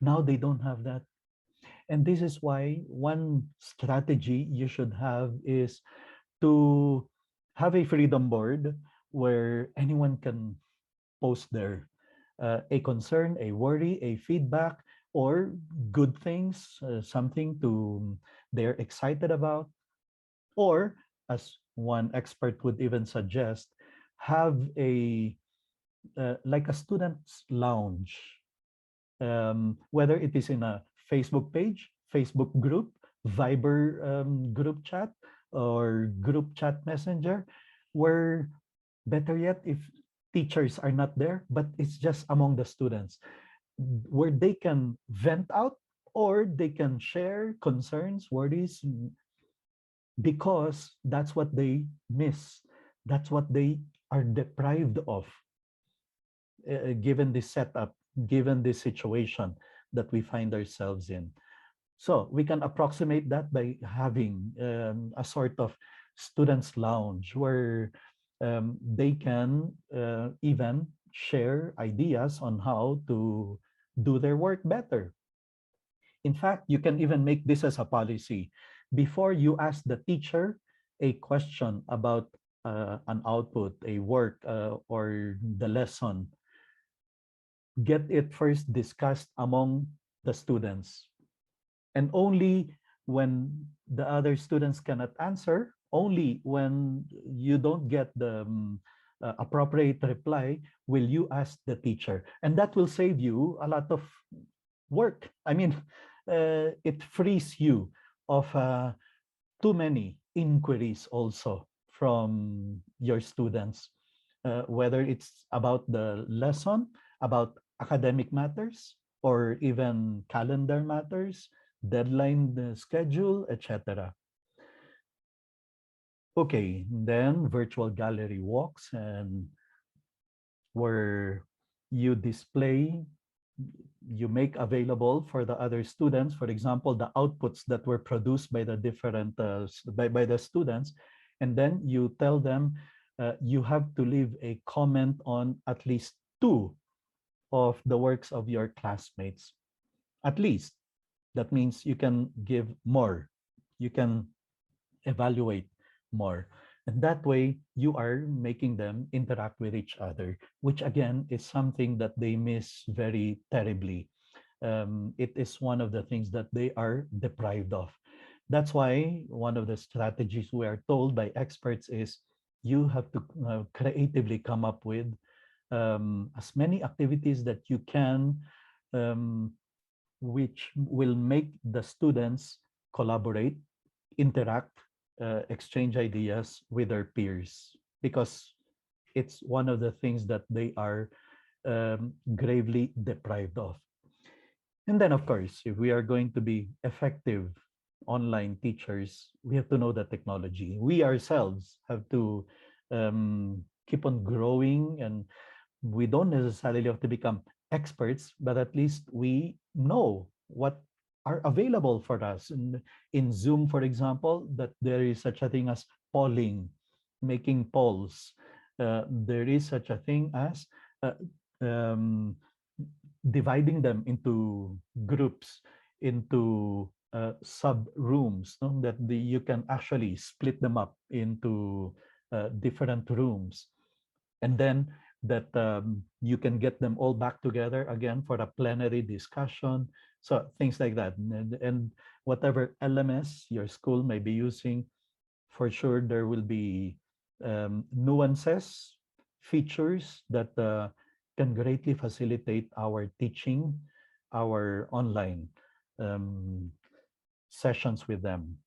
Now they don't have that. And this is why one strategy you should have is to have a freedom board where anyone can post their a concern, a worry, a feedback, or good things, something to they're excited about, or as one expert would even suggest, have a like a student's lounge, whether it is in a Facebook page, Facebook group, Viber group chat, or group chat messenger, where better yet, if teachers are not there, but it's just among the students, where they can vent out or they can share concerns, worries, because that's what they miss. That's what they are deprived of, given this setup, given this situation that we find ourselves in. So we can approximate that by having a sort of students' lounge where they can even share ideas on how to do their work better. In fact, you can even make this as a policy. Before you ask the teacher a question about an output, a work, or the lesson, get it first discussed among the students. And only when the other students cannot answer, only when you don't get the appropriate reply, will you ask the teacher. And that will save you a lot of work. I mean, it frees you of too many inquiries also from your students, whether it's about the lesson, about academic matters, or even calendar matters, deadline schedule, etc. Okay, then virtual gallery walks, and where you display, you make available for the other students, for example, the outputs that were produced by the different by the students, and then you tell them you have to leave a comment on at least 2 of the works of your classmates. At least. That means you can give more. You can evaluate more. And that way, you are making them interact with each other, which again is something that they miss very terribly. It is one of the things that they are deprived of. That's why one of the strategies we are told by experts is you have to creatively come up with as many activities that you can, um, which will make the students collaborate, interact, exchange ideas with their peers, because it's one of the things that they are gravely deprived of. And then, of course, if we are going to be effective online teachers, we have to know the technology. We ourselves have to keep on growing, and we don't necessarily have to become experts, but at least we know what are available for us. In Zoom, for example, that there is such a thing as polling, making polls. There is such a thing as uh, um, dividing them into groups, into sub rooms, no? That you can actually split them up into different rooms, and then that you can get them all back together again for a plenary discussion. So things like that, and whatever LMS your school may be using, for sure there will be nuances, features that can greatly facilitate our teaching, our online um, sessions with them.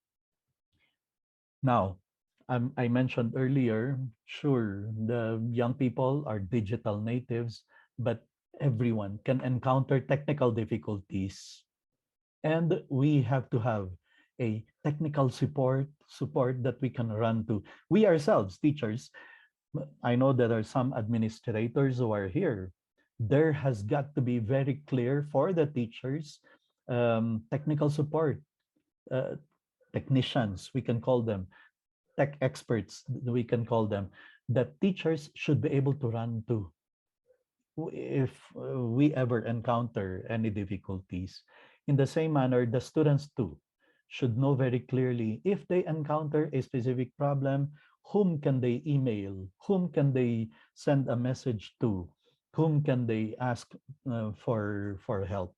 Now, I mentioned earlier, sure, the young people are digital natives, but everyone can encounter technical difficulties. And we have to have a technical support that we can run to. We ourselves, teachers, I know there are some administrators who are here. There has got to be very clear for the teachers, technical support, uh, technicians, we can call them, tech experts, we can call them, that teachers should be able to run to if we ever encounter any difficulties. In the same manner, the students too should know very clearly if they encounter a specific problem, whom can they email, whom can they send a message to, whom can they ask for help.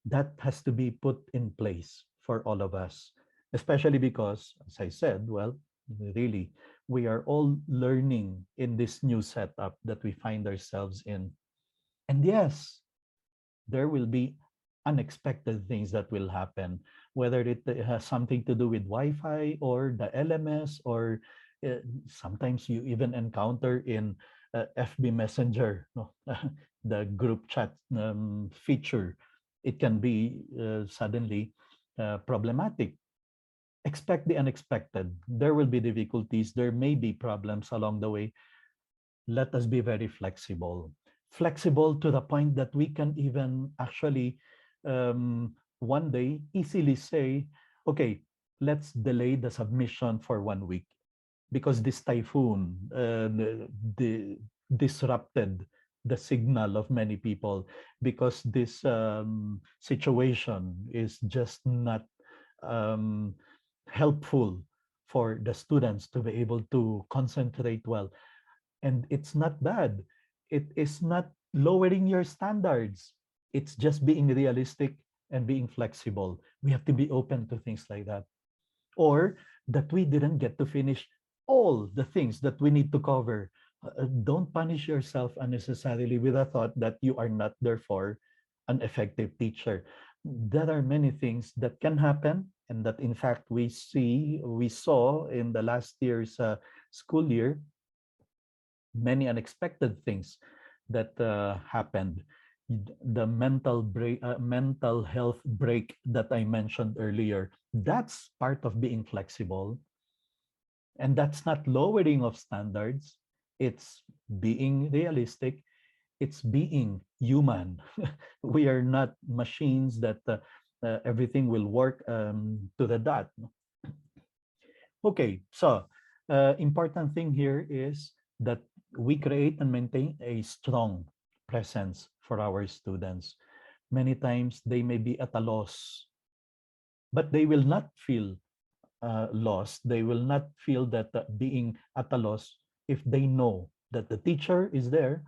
That has to be put in place for all of us, especially because, as I said, well, really, we are all learning in this new setup that we find ourselves in. And yes, there will be unexpected things that will happen, whether it has something to do with Wi-Fi or the LMS, or sometimes you even encounter in FB Messenger, no? The group chat feature. It can be suddenly problematic. Expect the unexpected. There will be difficulties. There may be problems along the way. Let us be very flexible. Flexible to the point that we can even actually one day easily say, okay, let's delay the submission for 1 week because this typhoon disrupted the signal of many people, because this situation is just not um, helpful for the students to be able to concentrate well. And it's not bad. It is not lowering your standards. It's just being realistic and being flexible. We have to be open to things like that. Or that we didn't get to finish all the things that we need to cover. Don't punish yourself unnecessarily with a thought that you are not therefore an effective teacher. There are many things that can happen, and that in fact we saw in the last year's school year, many unexpected things that happened. The mental health break that I mentioned earlier, that's part of being flexible. And that's not lowering of standards. It's being realistic. It's being human. We are not machines that everything will work to the dot. Okay, so important thing here is that we create and maintain a strong presence for our students. Many times they may be at a loss, but they will not feel lost. They will not feel that being at a loss if they know that the teacher is there,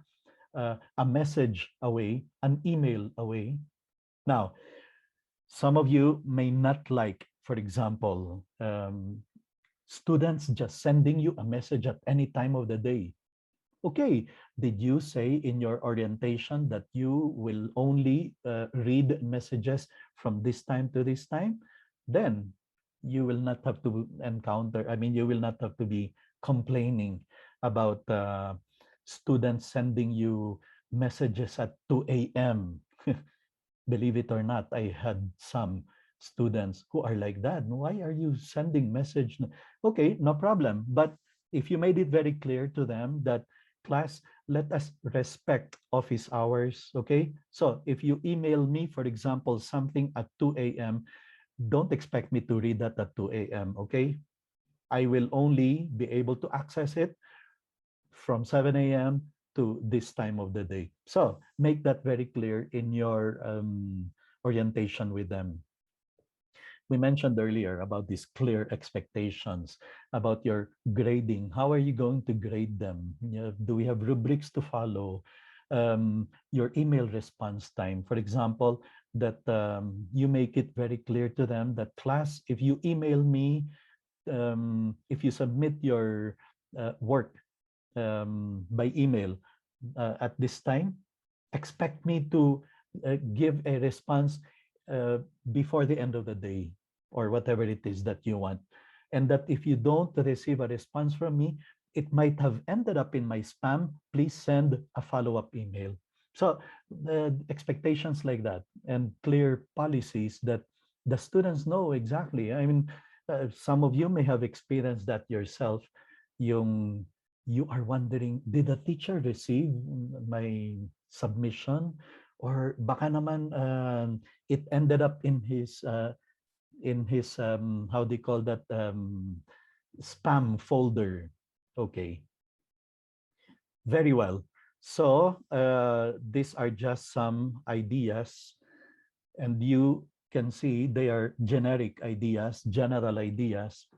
a message away, an email away. Now, some of you may not like, for example, students just sending you a message at any time of the day. Okay, did you say in your orientation that you will only read messages from this time to this time? Then you will not have to encounter, I mean, you will not have to be complaining about students sending you messages at 2 a.m. Believe it or not, I had some students who are like that. Why are you sending message? Okay, no problem. But if you made it very clear to them that class, let us respect office hours, okay? So if you email me, for example, something at 2 a.m., don't expect me to read that at 2 a.m., okay? I will only be able to access it from 7 a.m. to this time of the day. So make that very clear in your orientation with them. We mentioned earlier about these clear expectations about your grading. How are you going to grade them? Do we have rubrics to follow? Your email response time, for example, that you make it very clear to them that class, if you email me, if you submit your work by email at this time, expect me to give a response before the end of the day or whatever it is that you want. And that if you don't receive a response from me, it might have ended up in my spam. Please send a follow-up email. So expectations like that and clear policies that the students know exactly. I mean, some of you may have experienced that yourself. Yung you are wondering, did the teacher receive my submission? Or baka naman it ended up in his how do you call that, spam folder. Okay, very well. So these are just some ideas, and you can see they are generic ideas, general ideas.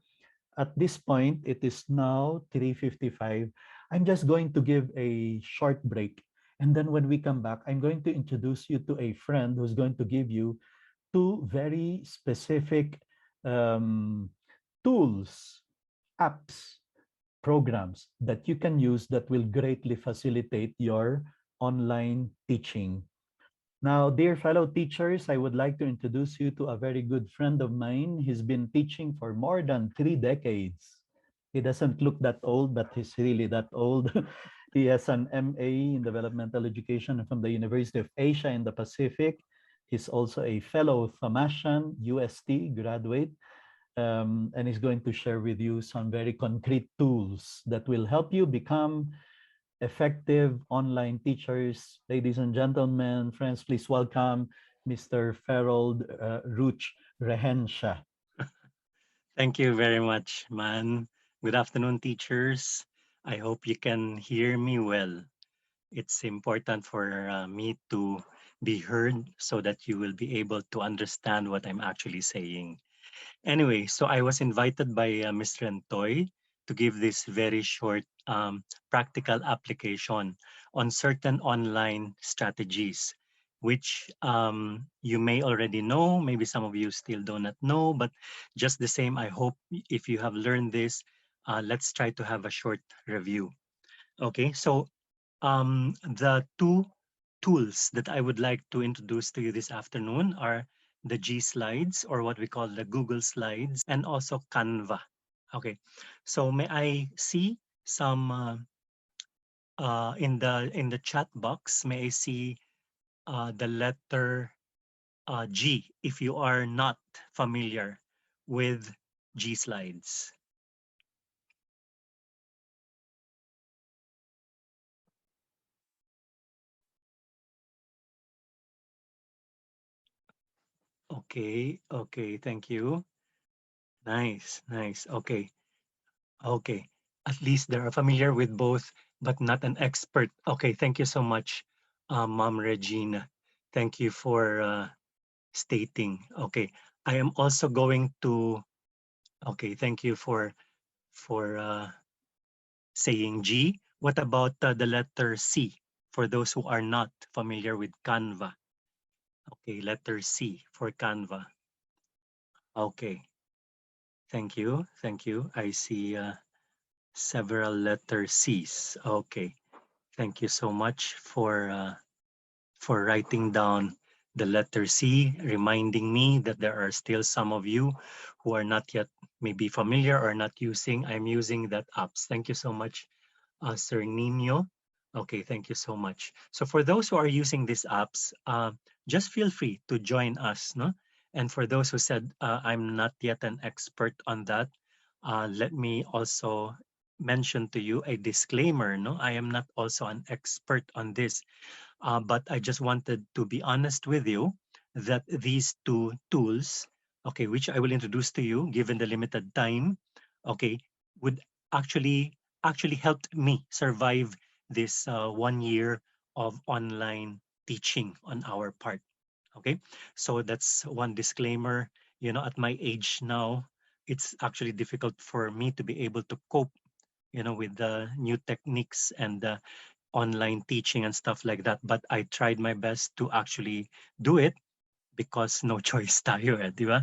At this point, it is now 3:55. I'm just going to give a short break. And then when we come back, I'm going to introduce you to a friend who's going to give you two very specific um, tools, apps, programs that you can use that will greatly facilitate your online teaching. Now, dear fellow teachers, I would like to introduce you to a very good friend of mine. He's been teaching for more than 3 decades. He doesn't look that old, but he's really that old. He has an MA in developmental education from the University of Asia in the Pacific. He's also a fellow Thammashian UST graduate, and he's going to share with you some very concrete tools that will help you become effective online teachers. Ladies and gentlemen, friends, please welcome Mr. Ferold Rutch Regencia. Thank you very much, man. Good afternoon, teachers. I hope you can hear me well. It's important for me to be heard so that you will be able to understand what I'm actually saying. Anyway, so I was invited by Mr. Rentoy to give this very short practical application on certain online strategies, which you may already know. Maybe some of you still do not know, but just the same, I hope if you have learned this, let's try to have a short review. Okay, so the two tools that I would like to introduce to you this afternoon are the G slides, or what we call the Google slides, and also Canva. Okay, so may I see some in the chat box? May I see the letter G if you are not familiar with G slides? Okay, okay, thank you. Nice, nice. Okay. Okay. At least they are familiar with both, but not an expert. Okay. Thank you so much, Mom Regina. Thank you for stating. Okay. I am also going to Okay, thank you for saying G. What about the letter C for those who are not familiar with Canva? Okay, letter C for Canva. Okay, thank you. Thank you. I see several letter C's. Okay, thank you so much for writing down the letter C, reminding me that there are still some of you who are not yet maybe familiar or not using. I'm using that apps. Thank you so much, Sir Nino. Okay, thank you so much. So for those who are using these apps, just feel free to join us, no? And for those who said, I'm not yet an expert on that, let me also mention to you a disclaimer, no? I am not also an expert on this, but I just wanted to be honest with you that these two tools, okay, which I will introduce to you given the limited time, okay, would actually helped me survive this 1 year of online teaching on our part. Okay, so that's one disclaimer. You know, at my age now, it's actually difficult for me to be able to cope, you know, with the new techniques and online teaching and stuff like that. But I tried my best to actually do it because no choice tayo eh, di ba?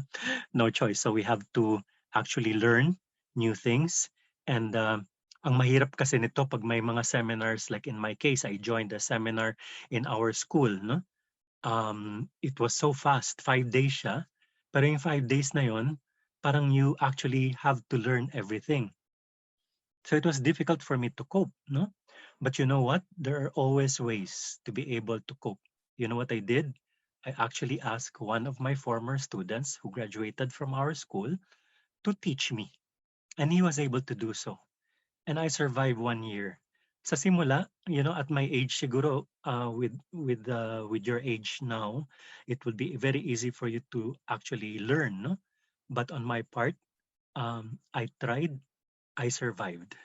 No choice. So we have to actually learn new things. And ang mahirap kasi nito pag may mga seminars, like in my case, I joined a seminar in our school, no? It was so fast, 5 days siya. Pero yung 5 days na yon, parang you actually have to learn everything. So it was difficult for me to cope, no? But you know what? There are always ways to be able to cope. You know what I did? I actually asked one of my former students who graduated from our school to teach me. And he was able to do so. And I survived 1 year. Sa simula, you know, at my age siguro, with your age now, it would be very easy for you to actually learn, no? But on my part, I tried, I survived.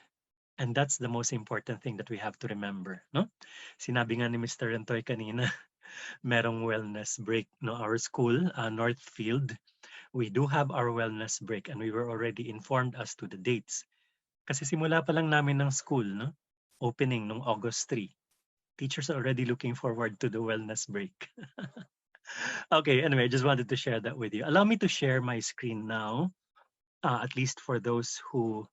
And that's the most important thing that we have to remember, no? Sinabi nga ni Mr. Rentoy kanina, merong wellness break, no? Our school, Northfield, we do have our wellness break and we were already informed as to the dates. Kasi simula pa lang namin ng school, no? Opening nung August 3. Teachers are already looking forward to the wellness break. Okay, anyway, I just wanted to share that with you. Allow me to share my screen now, at least for those who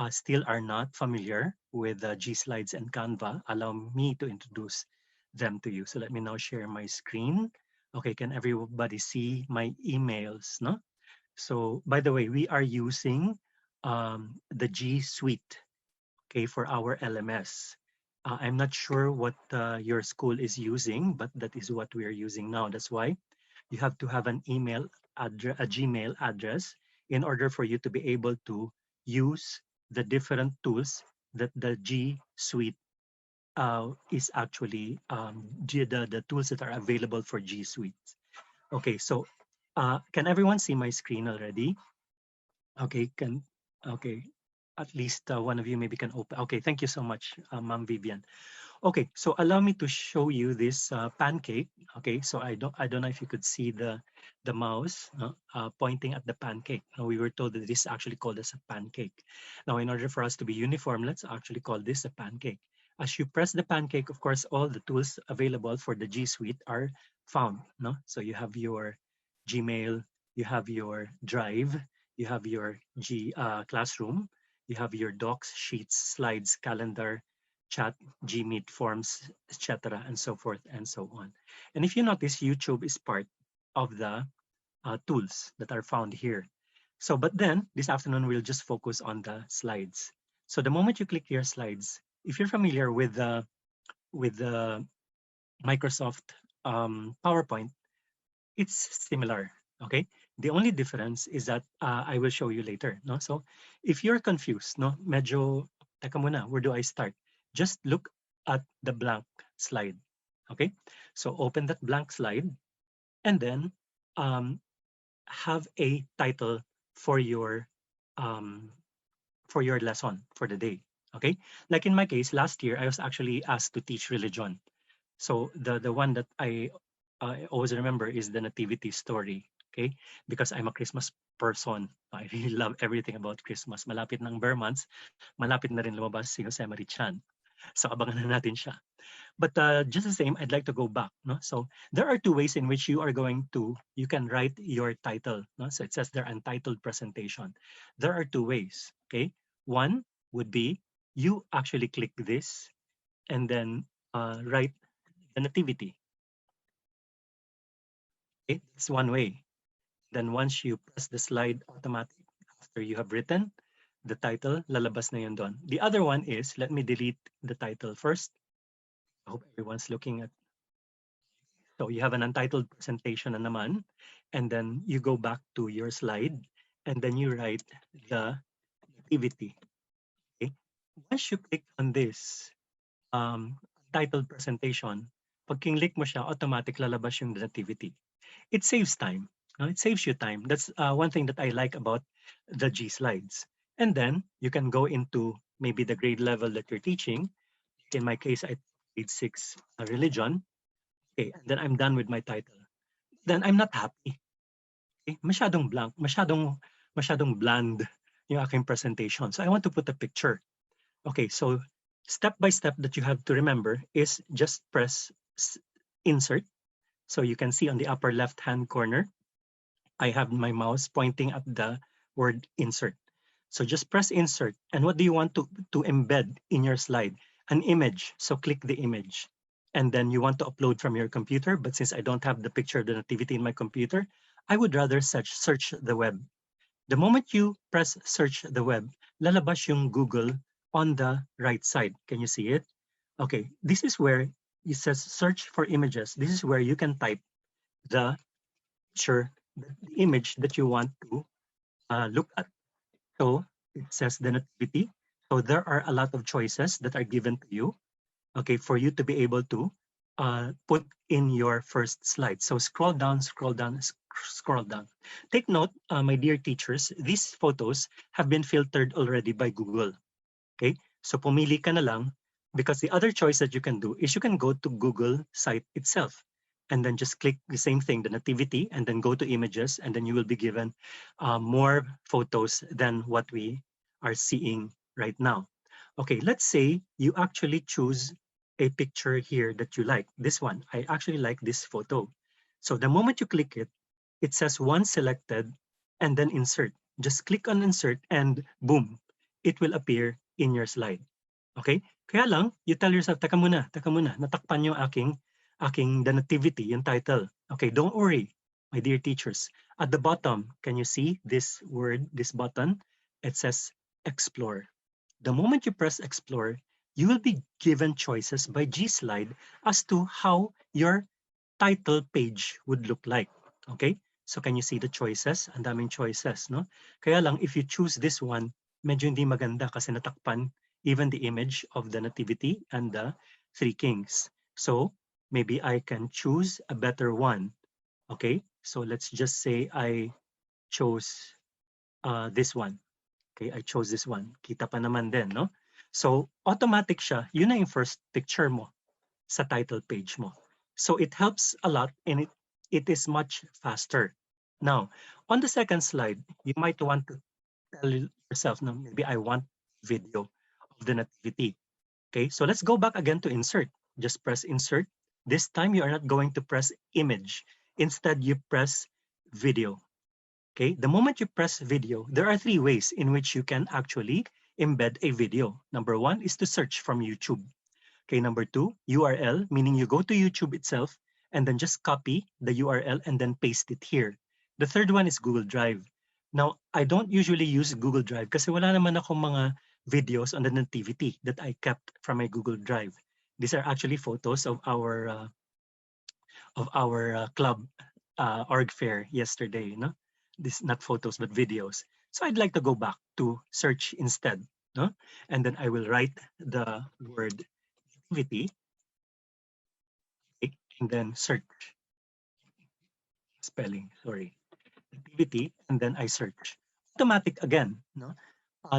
still are not familiar with G Slides and Canva. Allow me to introduce them to you. So let me now share my screen. Okay, can everybody see my emails? No. So by the way, we are using the G Suite, okay, for our LMS. I'm not sure what your school is using, but that is what we are using now. That's why you have to have an email address, a Gmail address, in order for you to be able to use the different tools that the G Suite is actually the tools that are available for G Suite. Okay, so can everyone see my screen already? Okay, okay, at least one of you maybe can open. Okay, thank you so much, Ma'am Vivian. Okay, so allow me to show you this pancake. Okay, so I don't know if you could see the mouse pointing at the pancake. We were told that this is actually called as a pancake. Now, in order for us to be uniform, let's actually call this a pancake. As you press the pancake, of course, all the tools available for the G Suite are found. No, so you have your Gmail, you have your Drive, you have your Classroom, you have your Docs, Sheets, Slides, Calendar, Chat, Gmeet, Forms, etc., and so forth and so on. And if you notice, YouTube is part of the tools that are found here. So, but then this afternoon we'll just focus on the slides. So the moment you click your slides, if you're familiar with the Microsoft PowerPoint, it's similar. Okay. The only difference is that I will show you later. No, so if you're confused, no, medyo teka muna, where do I start? Just look at the blank slide. Okay. So open that blank slide and then um, have a title um, for your lesson for the day. Okay. Like in my case, last year I was actually asked to teach religion. So the one that I always remember is the nativity story. Okay? Because I'm a Christmas person. I really love everything about Christmas. Malapit ng bare months, malapit na rin lumabas si Jose Marichan. So abangan na natin siya. But just the same, I'd like to go back. No? So there are two ways in which you can write your title. No? So it says there, untitled presentation. There are two ways. Okay. One would be you actually click this and then write the nativity. Okay. That's one way. Then once you press the slide automatic after you have written the title, lalabas na yun doon. The other one is, let me delete the title first. I hope everyone's looking at. So you have an untitled presentation na naman, and then you go back to your slide, and then you write the activity. Okay? Once you click on this titled presentation, pag kinlik mo siya, automatic lalabas yung activity. It saves time. It saves you time. That's one thing that I like about the G slides. And then you can go into maybe the grade level that you're teaching. In my case, I grade 6 religion. Okay, and then I'm done with my title. Then I'm not happy. Okay? Masyadong blank, masyadong bland yung aking presentation. So I want to put a picture. Okay, so step by step that you have to remember is just press insert. So you can see on the upper left-hand corner, I have my mouse pointing at the word insert. So just press insert. And what do you want to embed in your slide? An image. So click the image. And then you want to upload from your computer. But since I don't have the picture of the nativity in my computer, I would rather search the web. The moment you press search the web, lalabas yung Google on the right side. Can you see it? Okay, this is where it says search for images. This is where you can type the picture, the image that you want to look at. So it says the nativity. So there are a lot of choices that are given to you, okay, for you to be able to put in your first slide. So scroll down, scroll down, scroll down. Take note, my dear teachers, these photos have been filtered already by Google. Okay, so pumili ka na lang, because the other choice that you can do is you can go to Google site itself and then just click the same thing, the nativity, and then go to images, and then you will be given more photos than what we are seeing right now. Okay, let's say you actually choose a picture here that you like. This one, I actually like this photo. So the moment you click it, it says one selected and then insert. Just click on insert and boom, it will appear in your slide. Okay? Kaya lang, you tell yourself, taka muna, natakpan yung aking the nativity, yung title. Okay, don't worry, my dear teachers. At the bottom, can you see this word, this button? It says explore. The moment you press explore, you will be given choices by G Slide as to how your title page would look like. Okay? So can you see the choices? Ang daming choices, no? Kaya lang, if you choose this one, medyo hindi maganda kasi natakpan even the image of the nativity and the three kings. So maybe I can choose a better one. Okay? So let's just say I chose this one. Okay, I chose this one. Kita pa naman din, no? So, automatic siya. Yun na yung first picture mo sa title page mo. So, it helps a lot and it is much faster. Now, on the second slide, you might want to tell yourself, no, maybe I want video of the nativity. Okay, so let's go back again to insert. Just press insert. This time, you are not going to press image. Instead, you press video. Okay, the moment you press video, there are three ways in which you can actually embed a video. Number one is to search from YouTube. Okay, number two, URL, meaning you go to YouTube itself and then just copy the URL and then paste it here. The third one is Google Drive. Now, I don't usually use Google Drive kasi wala naman akong mga videos on the nativity that I kept from my Google Drive. These are actually photos of our club org fair yesterday, no? This not photos but videos. So I'd like to go back to search instead, no? And then I will write the word activity, okay, and then search spelling. Sorry, activity, and then I search. Automatic again, no?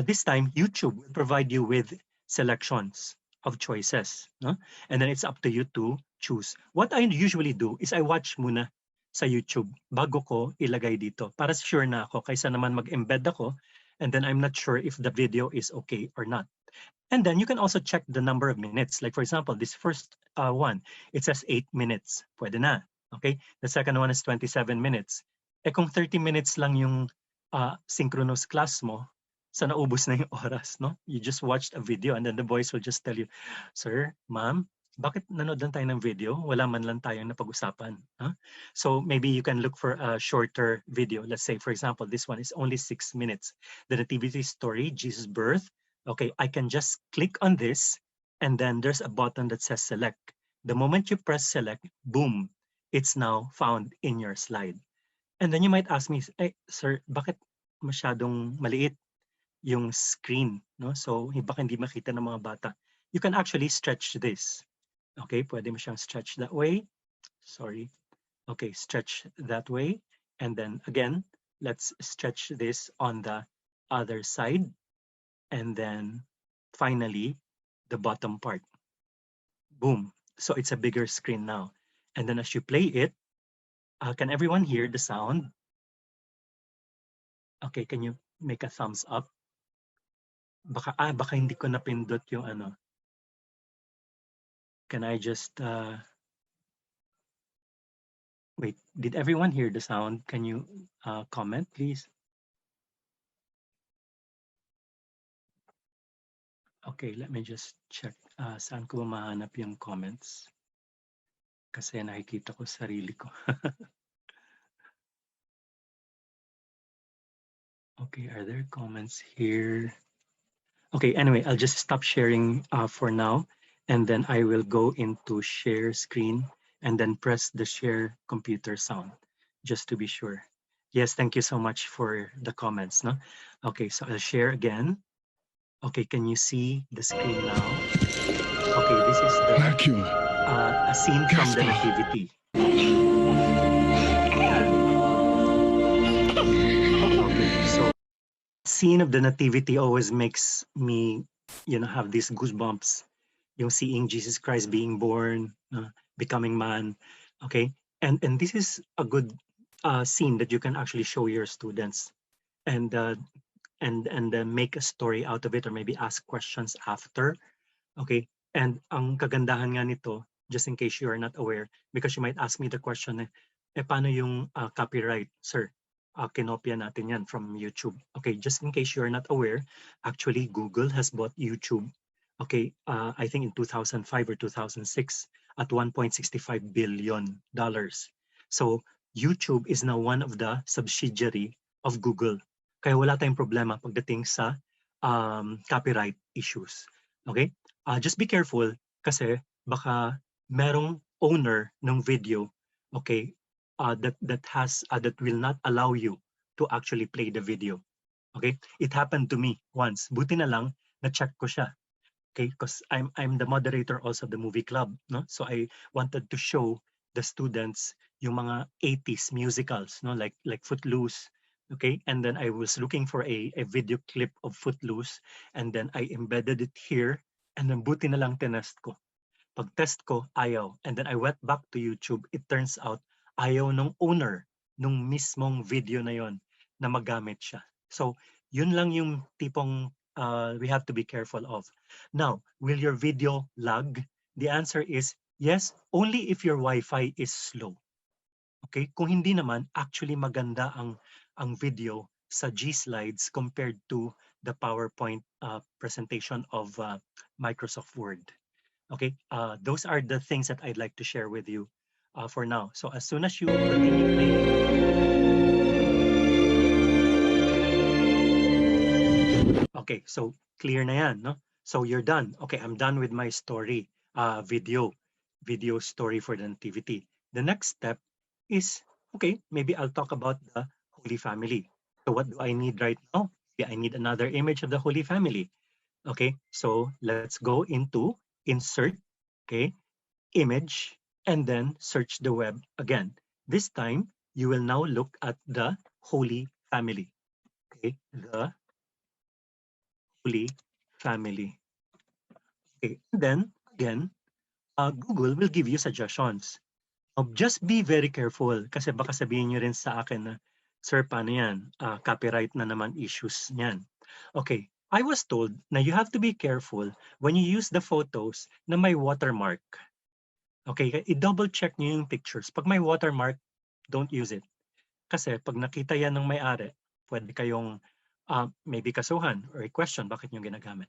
This time YouTube will provide you with selections of choices, no? And then it's up to you to choose. What I usually do is I watch muna sa YouTube bago ko ilagay dito. Para sure na ako, kaysa naman mag-embed ako and then I'm not sure if the video is okay or not. And then you can also check the number of minutes. Like for example, this first one, it says 8 minutes. Pwede na. Okay? The second one is 27 minutes. Eh kung 30 minutes lang yung synchronous class mo, sa naubos na yung oras, no? You just watched a video and then the voice will just tell you, Sir, Ma'am, bakit nanood lang tayo ng video? Wala man lang tayong napag-usapan. Huh? So maybe you can look for a shorter video. Let's say, for example, this one is only 6 minutes. The nativity story, Jesus' birth. Okay, I can just click on this and then there's a button that says select. The moment you press select, boom, it's now found in your slide. And then you might ask me, hey, sir, bakit masyadong maliit yung screen? No? So, baka hindi makita ng mga bata. You can actually stretch this. Okay, pwede mo siyang stretch that way. Sorry. Okay, stretch that way. And then again, let's stretch this on the other side. And then finally, the bottom part. Boom. So it's a bigger screen now. And then as you play it, can everyone hear the sound? Okay, can you make a thumbs up? Baka hindi ko napindot yung ano. Can I just, wait, did everyone hear the sound? Can you comment, please? Okay, let me just check. Saan ko mahanap yung comments? Kasi nakikita ko sarili ko. Okay, are there comments here? Okay, anyway, I'll just stop sharing for now, and then I will go into share screen and then press the share computer sound, just to be sure. Yes, thank you so much for the comments. No? Okay, so I'll share again. Okay, can you see the screen now? Okay, this is a scene from the Nativity. Okay, so scene of the Nativity always makes me, have these goosebumps. Yung seeing Jesus Christ being born, becoming man. Okay, and this is a good scene that you can actually show your students, and make a story out of it, or maybe ask questions after. Okay, and ang kagandahan nga nito, just in case you are not aware, because you might ask me the question, paano yung copyright, sir? Kinopya natin yan from YouTube. Okay, just in case you are not aware, actually Google has bought YouTube. Okay, I think in 2005 or 2006 at $1.65 billion. So YouTube is now one of the subsidiary of Google. Kaya wala tayong problema pagdating sa copyright issues. Okay? Just be careful kasi baka merong owner ng video, okay, that will not allow you to actually play the video. Okay? It happened to me once. Buti na lang na-check ko siya. Okay? Because I'm the moderator also of the movie club, no? So I wanted to show the students yung mga 80s musicals, no? Like Footloose. Okay, and then I was looking for a video clip of Footloose, and then I embedded it here, and then buti na lang tinest ko. Pag test ko, ayaw. And then I went back to YouTube. It turns out, ayaw nung owner nung mismong video na yon na magamit siya. So, yun lang yung tipong we have to be careful of. Now, will your video lag? The answer is yes, only if your Wi-Fi is slow. Okay? Kung hindi naman, actually maganda ang video sa G-Slides compared to the PowerPoint presentation of Microsoft Word. Okay, those are the things that I'd like to share with you for now. So as soon as you continue playing, okay, so clear na yan, no? So you're done. Okay, I'm done with my story, video story for the Nativity. The next step is, okay, maybe I'll talk about the Holy Family. So what do I need right now? Yeah, I need another image of the Holy Family. Okay, so let's go into insert, okay, image, and then search the web again. This time, you will now look at the Holy Family. Okay, the Holy Family. Okay, and then again, Google will give you suggestions. Just be very careful kasi baka sabihin nyo rin sa akin na, Sir, paano yan? Copyright na naman issues niyan. Okay, I was told na you have to be careful when you use the photos na may watermark. Okay, i-double check nyo yung pictures. Pag may watermark, don't use it. Kasi pag nakita yan ng may-ari, pwede kayong maybe kasuhan or question bakit nyo ginagamit.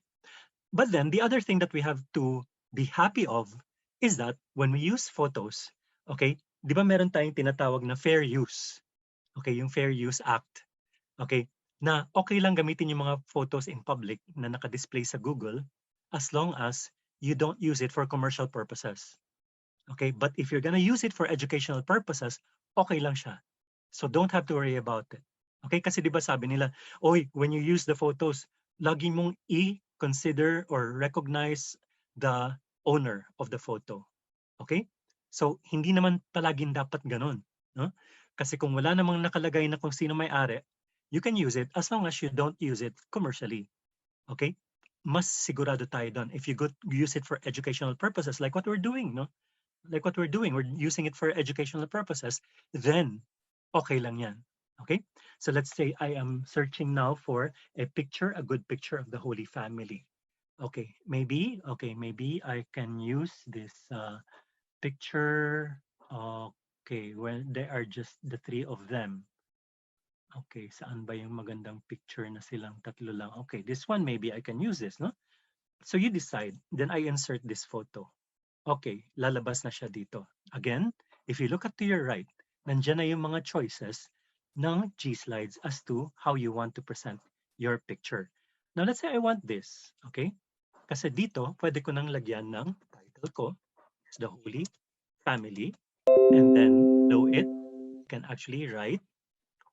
But then the other thing that we have to be happy of is that when we use photos, okay, di ba meron tayong tinatawag na fair use? Okay, yung Fair Use Act. Okay, na okay lang gamitin yung mga photos in public na naka-display sa Google as long as you don't use it for commercial purposes. Okay, but if you're gonna use it for educational purposes, okay lang siya. So don't have to worry about it. Okay, kasi di ba sabi nila, oy, when you use the photos, lagi mong i-consider or recognize the owner of the photo. Okay? So hindi naman palaging dapat ganun, no? Kasi kung wala namang nakalagay na kung sino may-ari, you can use it as long as you don't use it commercially. Okay? Mas sigurado tayo doon. If you use it for educational purposes like what we're doing, no? Like what we're doing, we're using it for educational purposes, then okay lang yan. Okay? So let's say I am searching now for a good picture of the Holy Family. Okay, maybe I can use this picture. Okay, well, there are just the three of them. Okay, saan ba yung magandang picture na silang tatlo lang? Okay, this one maybe I can use this, no? So you decide, then I insert this photo. Okay, lalabas na siya dito. Again, if you look at to your right, nandiyan na yung mga choices ng G-slides as to how you want to present your picture. Now, let's say I want this, okay? Kasi dito, pwede ko nang lagyan ng title ko, the Holy Family, and then below it, you can actually write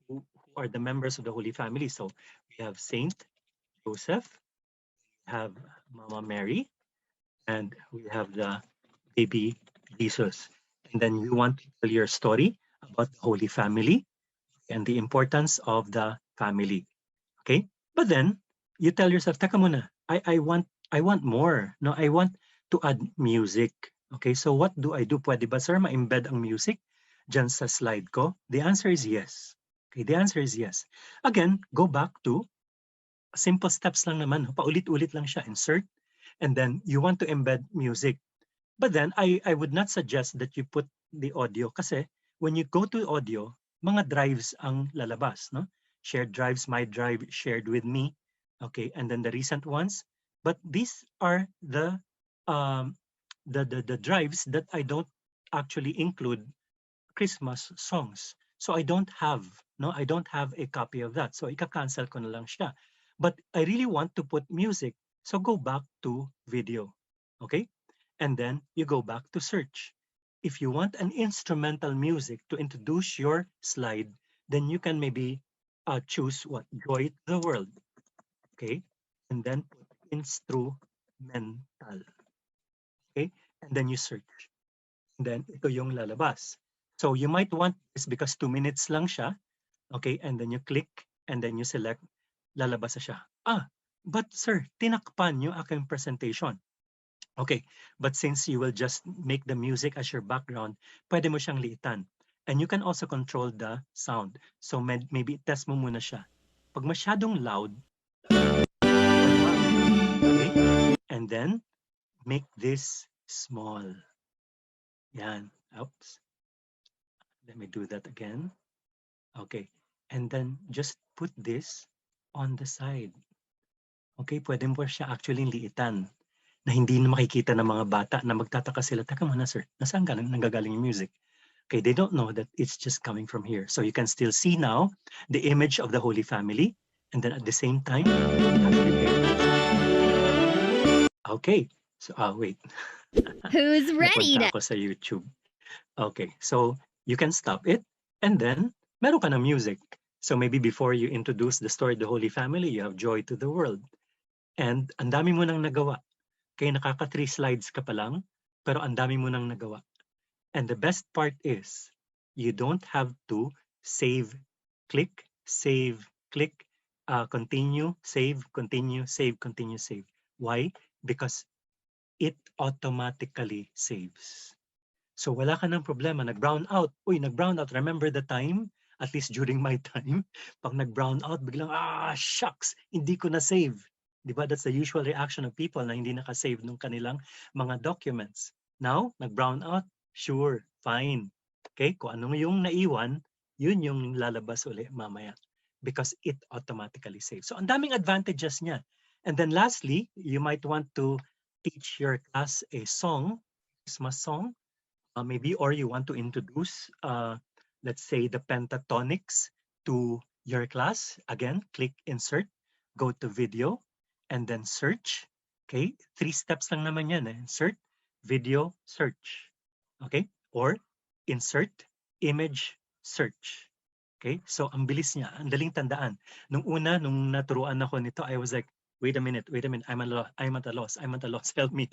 who are the members of the Holy Family. So we have Saint Joseph, we have Mama Mary, and we have the baby Jesus. And then you want to tell your story about the Holy Family and the importance of the family. Okay? But then you tell yourself, teka muna, I want more. No, I want to add music. Okay, so what do I do? Pwede ba, sir, ma-embed ang music dyan sa slide ko? The answer is yes. Okay, the answer is yes. Again, go back to simple steps lang naman. Paulit-ulit lang siya. Insert. And then you want to embed music. But then I would not suggest that you put the audio kasi when you go to audio, mga drives ang lalabas, no? Shared drives, my drive shared with me, okay, and then the recent ones. But these are the drives that I don't actually include Christmas songs. So I don't have a copy of that. So ika-cancel ko na lang siya. But I really want to put music. So go back to video. Okay? And then you go back to search. If you want an instrumental music to introduce your slide, then you can maybe choose what? Joy to the World. Okay? And then put instrumental. Okay? And then you search. And then ito yung lalabas. So you might want this because 2 minutes lang siya. Okay? And then you click and then you select, lalabas na siya. But sir, tinakpan yung aking presentation. Okay, but since you will just make the music as your background, pwede mo siyang liitan. And you can also control the sound. So maybe test mo muna siya. Pag masyadong loud, okay, and then make this small. Yan. Oops. Let me do that again. Okay, and then just put this on the side. Okay, pwede mo siya actually liitan na hindi na makikita ng mga bata na magtataka sila, teka muna sir, nasaan nanggagaling yung music? Okay, they don't know that it's just coming from here. So you can still see now the image of the Holy Family, and then at the same time, okay, so wait. Who's ready Napunta ako sa YouTube. Okay, so you can stop it, and then meron ka ng music. So maybe before you introduce the story of the Holy Family, you have Joy to the World. And ang dami mo nang nagawa. Kaya nakaka 3 slides ka pa lang, pero ang dami mo nang nagawa. And the best part is, you don't have to save, click, continue, save, continue, save, continue, save. Why? Because it automatically saves. So wala ka ng problema, nag-brown out. Uy, nag-brown out. Remember the time? At least during my time, pag nag-brown out, biglang, shucks, hindi ko na-save. Di ba? That's the usual reaction of people na hindi nakasave nung kanilang mga documents. Now, nag-brown out, sure, fine. Okay, kung anong yung naiwan, yun yung lalabas uli mamaya because it automatically saves. So, ang daming advantages niya. And then lastly, you might want to teach your class a song, Christmas song, maybe, or you want to introduce, let's say, the pentatonics to your class. Again, click insert, go to video, and then search. Okay, 3 steps lang naman yan. Insert, video, search. Okay, or insert, image, search. Okay, so ang bilis niya, ang daling tandaan. Nung naturuan ako nito, I was like, wait a minute, I'm at a loss, help me.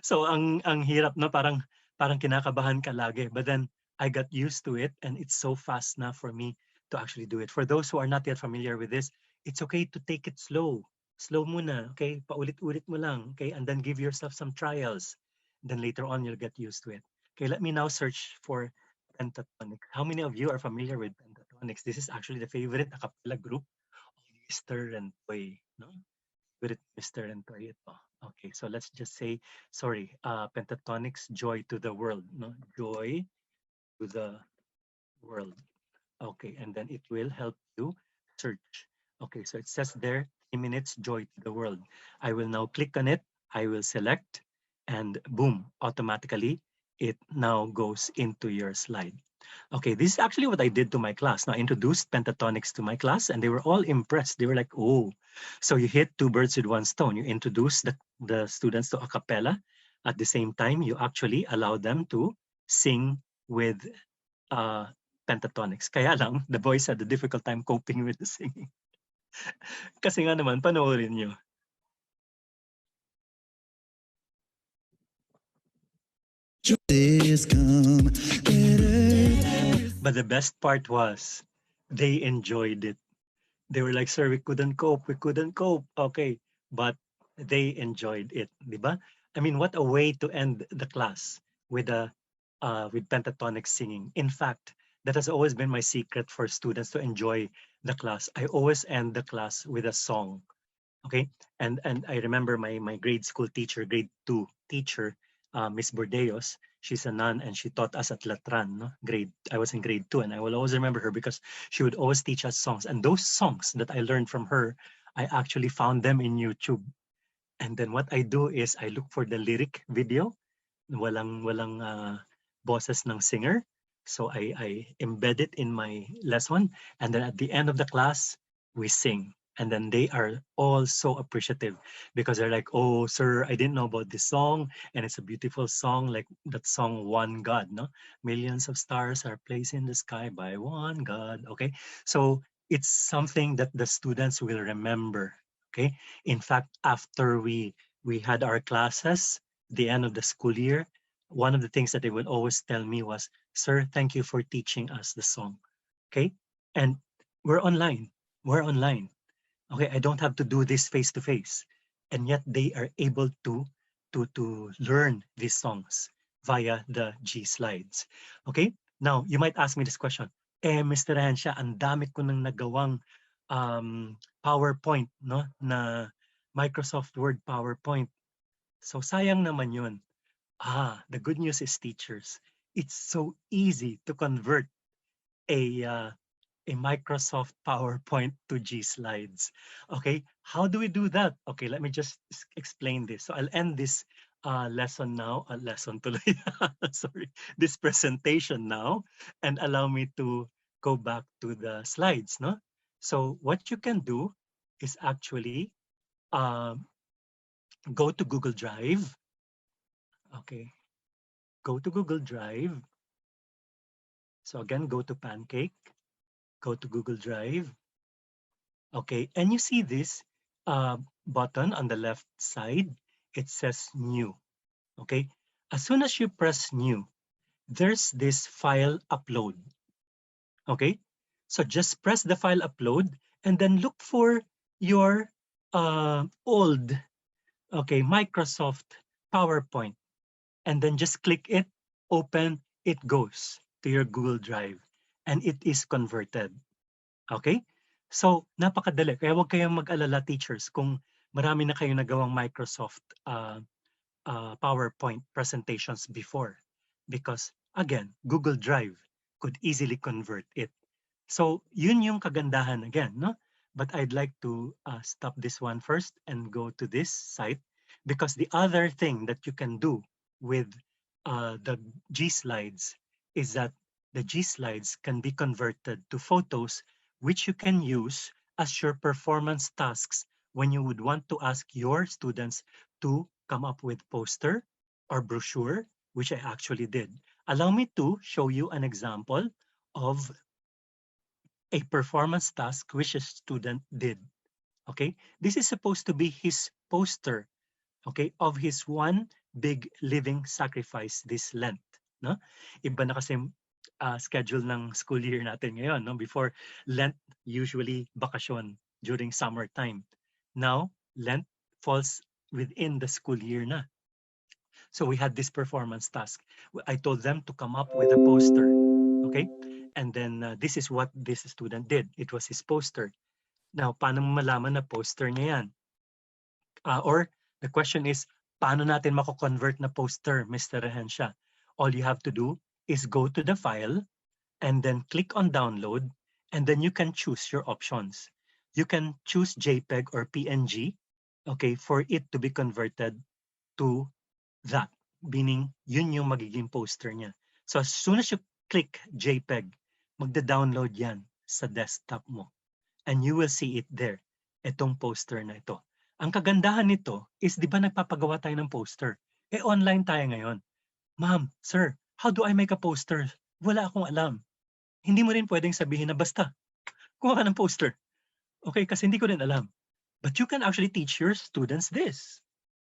So ang hirap, no, parang kinakabahan ka lagi. But then I got used to it and it's so fast na for me to actually do it. For those who are not yet familiar with this, it's okay to take it slow. Slow muna, okay? Paulit-ulit mo lang, okay? And then give yourself some trials. Then later on, you'll get used to it. Okay, let me now search for pentatonics. How many of you are familiar with pentatonics? This is actually the favorite a cappella group of Mr. Rentoy, no? Favorite Mr. Rentoy ito. Okay, so let's just say, sorry, pentatonics, joy to the world, no? Joy to the world. Okay, and then it will help you search. Okay, so it says there, 3 minutes, joy to the world. I will now click on it. I will select, and boom, automatically, it now goes into your slide. Okay, this is actually what I did to my class. Now, I introduced pentatonics to my class, and they were all impressed. They were like, oh, so you hit 2 birds with 1 stone. You introduce the students to a cappella. At the same time, you actually allow them to sing with pentatonics. Kaya lang, the boys had a difficult time coping with the singing. Kasi nga naman, panoorin nyo. But the best part was, they enjoyed it. They were like, sir, we couldn't cope. Okay, but they enjoyed it, di ba? I mean, what a way to end the class with pentatonic singing. In fact, that has always been my secret for students to enjoy the class. I always end the class with a song. Okay, and I remember my grade school teacher, grade 2 teacher, Miss Bordeos. She's a nun and she taught us at Latran. No? I was in grade 2 and I will always remember her because she would always teach us songs. And those songs that I learned from her, I actually found them in YouTube. And then what I do is I look for the lyric video, walang boses ng singer. So I embed it in my lesson, and then at the end of the class, we sing. And then they are all so appreciative because they're like, oh, sir, I didn't know about this song. And it's a beautiful song, like that song, One God, no? Millions of stars are placed in the sky by one God, okay? So it's something that the students will remember, okay? In fact, after we had our classes, the end of the school year, one of the things that they would always tell me was, sir, thank you for teaching us the song, okay? And we're online. Okay, I don't have to do this face to face, and yet they are able to learn these songs via the G slides. Okay, now you might ask me this question. Mr. Hensha, ang dami ko nang nagawang PowerPoint, no, na Microsoft Word PowerPoint. So sayang naman yun. The good news is, teachers, it's so easy to convert a Microsoft PowerPoint to G slides. Okay, how do we do that? Okay, let me just explain this. So I'll end this lesson now, sorry, this presentation now, and allow me to go back to the slides, no? So what you can do is actually go to Google Drive. Okay, go to Google Drive. So again, go to Pancake. Go to Google Drive. Okay, and you see this button on the left side. It says New. Okay, as soon as you press New, there's this file upload. Okay, so just press the file upload and then look for your old, okay, Microsoft PowerPoint, and then just click it open, it goes to your Google Drive and it is converted. Okay? So, napakadali. Kaya huwag kayong mag-alala, teachers, kung marami na kayong nagawang Microsoft PowerPoint presentations before. Because, again, Google Drive could easily convert it. So, yun yung kagandahan again, no? But I'd like to stop this one first and go to this site, because the other thing that you can do with the G slides is that the G slides can be converted to photos which you can use as your performance tasks when you would want to ask your students to come up with poster or brochure, which I actually did. Allow me to show you an example of a performance task which a student did. Okay, this is supposed to be his poster, okay, of his one big living sacrifice this Lent. No? Iba na kasi schedule ng school year natin ngayon. No? Before Lent, usually bakasyon during summertime. Now, Lent falls within the school year na. So we had this performance task. I told them to come up with a poster. Okay? And then this is what this student did. It was his poster. Now, paano mo malaman na poster niya yan? Or the question is, paano natin mako-convert na poster, Mr. Regencia? All you have to do is go to the file and then click on download, and then you can choose your options. You can choose JPEG or PNG, okay, for it to be converted to that, meaning yun yung magiging poster niya. So as soon as you click JPEG, magda-download yan sa desktop mo. And you will see it there, itong poster na ito. Ang kagandahan nito is, di ba nagpapagawa tayo ng poster? Online tayo ngayon. Ma'am, sir, how do I make a poster? Wala akong alam. Hindi mo rin pwedeng sabihin na basta, kuha ka ng poster. Okay, kasi hindi ko rin alam. But you can actually teach your students this,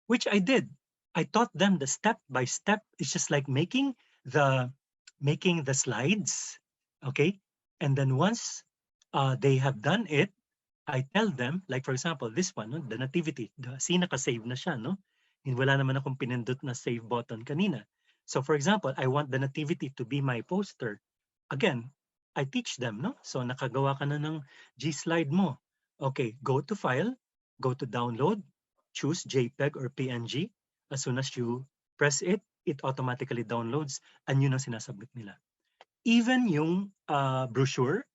which I did. I taught them the step by step. It's just like making the slides, okay? And then once they have done it, I tell them, like for example, this one, no, the nativity, naka-save na siya, no? Wala naman akong pinindot na save button kanina. So for example, I want the nativity to be my poster. Again, I teach them, no? So nakagawa ka na ng G-slide mo. Okay, go to file, go to download, choose JPEG or PNG. As soon as you press it, it automatically downloads, and yun ang sinasubmit nila. Even yung brochure,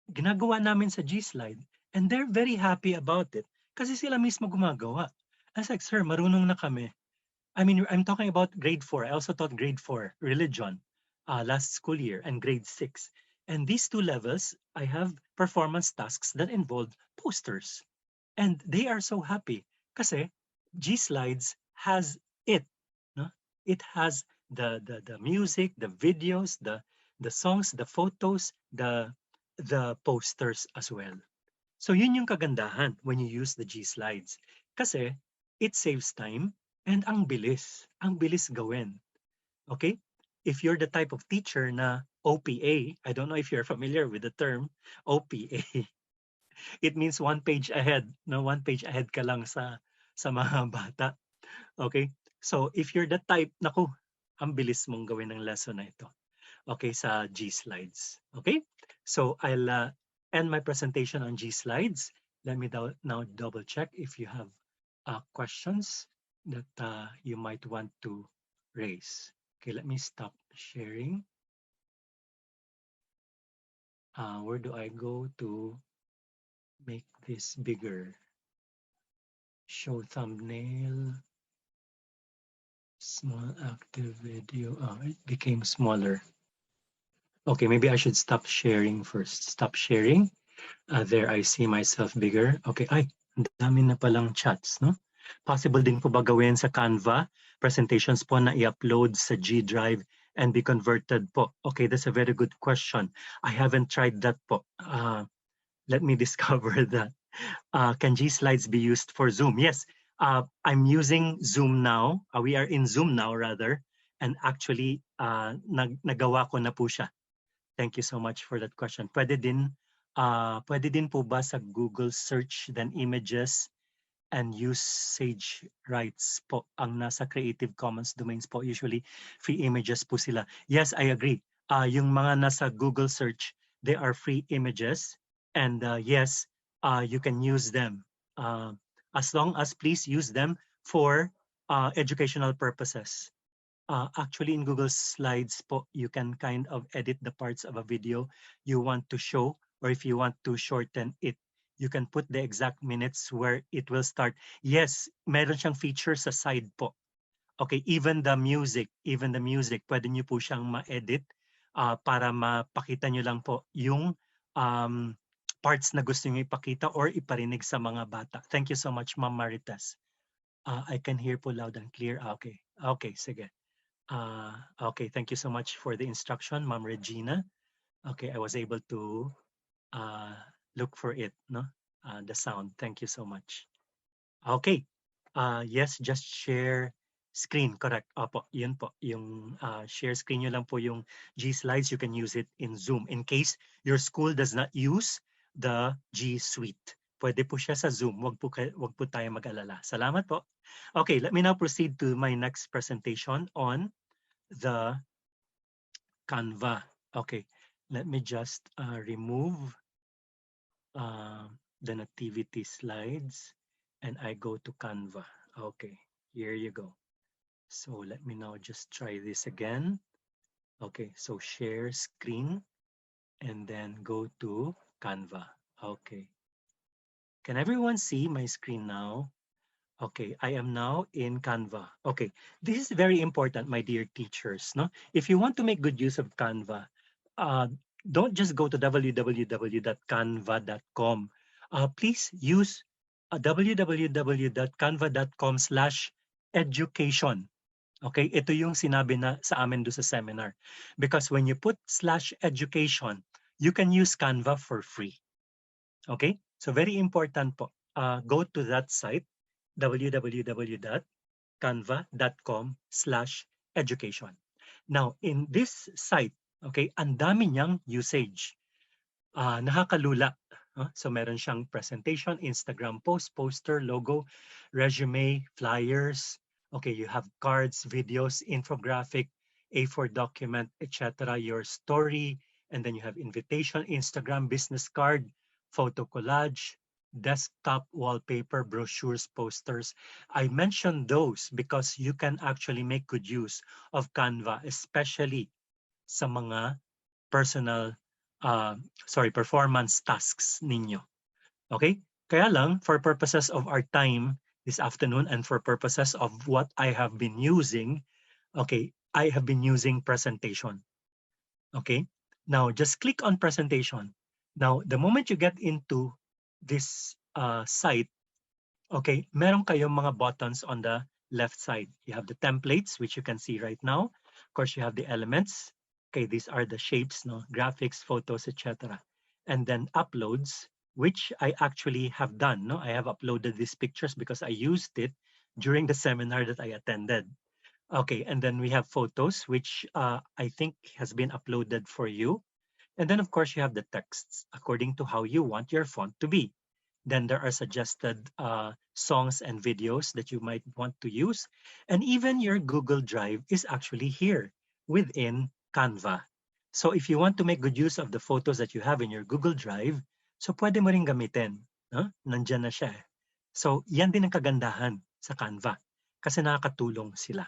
ginagawa namin sa G-slide, and they're very happy about it kasi sila mismo gumagawa. I was like, sir, marunong na kami. I mean, I'm talking about grade 4. I also taught grade 4 religion last school year, and grade 6. And these two levels, I have performance tasks that involve posters. And they are so happy kasi G-slides has it. No? It has the music, the videos, the songs, the photos, the posters as well. So yun yung kagandahan when you use the G-slides. Kasi it saves time and ang bilis gawin. Okay? If you're the type of teacher na OPA, I don't know if you're familiar with the term OPA. It means one page ahead. No, one page ahead ka lang sa mga bata. Okay? So if you're the type, naku, ang bilis mong gawin ng lesson na ito. Okay, sa G-slides. Okay? So I'll end my presentation on G-slides. Let me now double check if you have questions that you might want to raise. Okay, let me stop sharing. Where do I go to make this bigger? Show thumbnail. Small active video. It became smaller. Okay, maybe I should stop sharing first. Stop sharing. There, I see myself bigger. Okay, ay, ang dami na palang chats, no? Possible din po ba gawin sa Canva? Presentations po na i-upload sa G Drive and be converted po. Okay, that's a very good question. I haven't tried that po. Let me discover that. Can G slides be used for Zoom? Yes, I'm using Zoom now. We are in Zoom now rather. And actually, nagawa ko na po siya. Thank you so much for that question. Pwede din po ba sa Google search then images and usage rights po ang nasa Creative Commons domains po. Usually, free images po sila. Yes, I agree. Yung mga nasa Google search, they are free images. And yes, you can use them. As long as please use them for educational purposes. Actually, in Google Slides po, you can kind of edit the parts of a video you want to show, or if you want to shorten it, you can put the exact minutes where it will start. Yes, meron siyang feature sa side po. Okay, even the music, pwede niyo po siyang ma-edit para mapakita niyo lang po yung um, parts na gusto niyo ipakita or iparinig sa mga bata. Thank you so much, Ma'am Marites. I can hear po loud and clear. Okay, okay, sige. Okay, thank you so much for the instruction, Ma'am Regina. Okay, I was able to look for it, no? The sound. Thank you so much. Okay. Yes, just share screen. Correct. Opo, yun po. Yung share screen nyo lang po yung G Slides. You can use it in Zoom in case your school does not use the G Suite. Pwede po siya sa Zoom. Wag po tayo mag-alala. Salamat po. Okay, let me now proceed to my next presentation on the Canva. Okay, let me just remove the nativity slides and I go to Canva. Okay, here you go. So let me now just try this again. Okay, so share screen and then go to Canva. Okay. Can everyone see my screen now? Okay, I am now in Canva. Okay, this is very important, my dear teachers. No, if you want to make good use of Canva, uh, don't just go to www.canva.com. Please use www.canva.com/education. Okay, ito yung sinabi na sa amin do sa seminar. Because when you put /education, you can use Canva for free. Okay, so very important po. Go to that site, www.canva.com/education. Now, in this site, okay, ang dami niyang usage. Nakakalula. So meron siyang presentation, Instagram post, poster, logo, resume, flyers. Okay, you have cards, videos, infographic, A4 document, etc. Your story, and then you have invitation, Instagram business card, photo collage, desktop wallpaper, brochures, posters. I mentioned those because you can actually make good use of Canva, especially sa mga personal performance tasks ninyo. Okay? Kaya lang, for purposes of our time this afternoon and for purposes of what I have been using, okay, I have been using presentation. Okay? Now, just click on presentation. Now, the moment you get into this site, okay, meron kayong mga buttons on the left side. You have the templates, which you can see right now. Of course, you have the elements. Okay, these are the shapes, no, graphics, photos, etc. And then uploads, which I actually have done. No, I have uploaded these pictures because I used it during the seminar that I attended. Okay, and then we have photos, which I think has been uploaded for you. And then, of course, you have the texts according to how you want your font to be. Then there are suggested songs and videos that you might want to use. And even your Google Drive is actually here within Canva. So if you want to make good use of the photos that you have in your Google Drive, so pwede mo rin gamitin. No? Nandyan na siya. So yan din ang kagandahan sa Canva. Kasi nakakatulong sila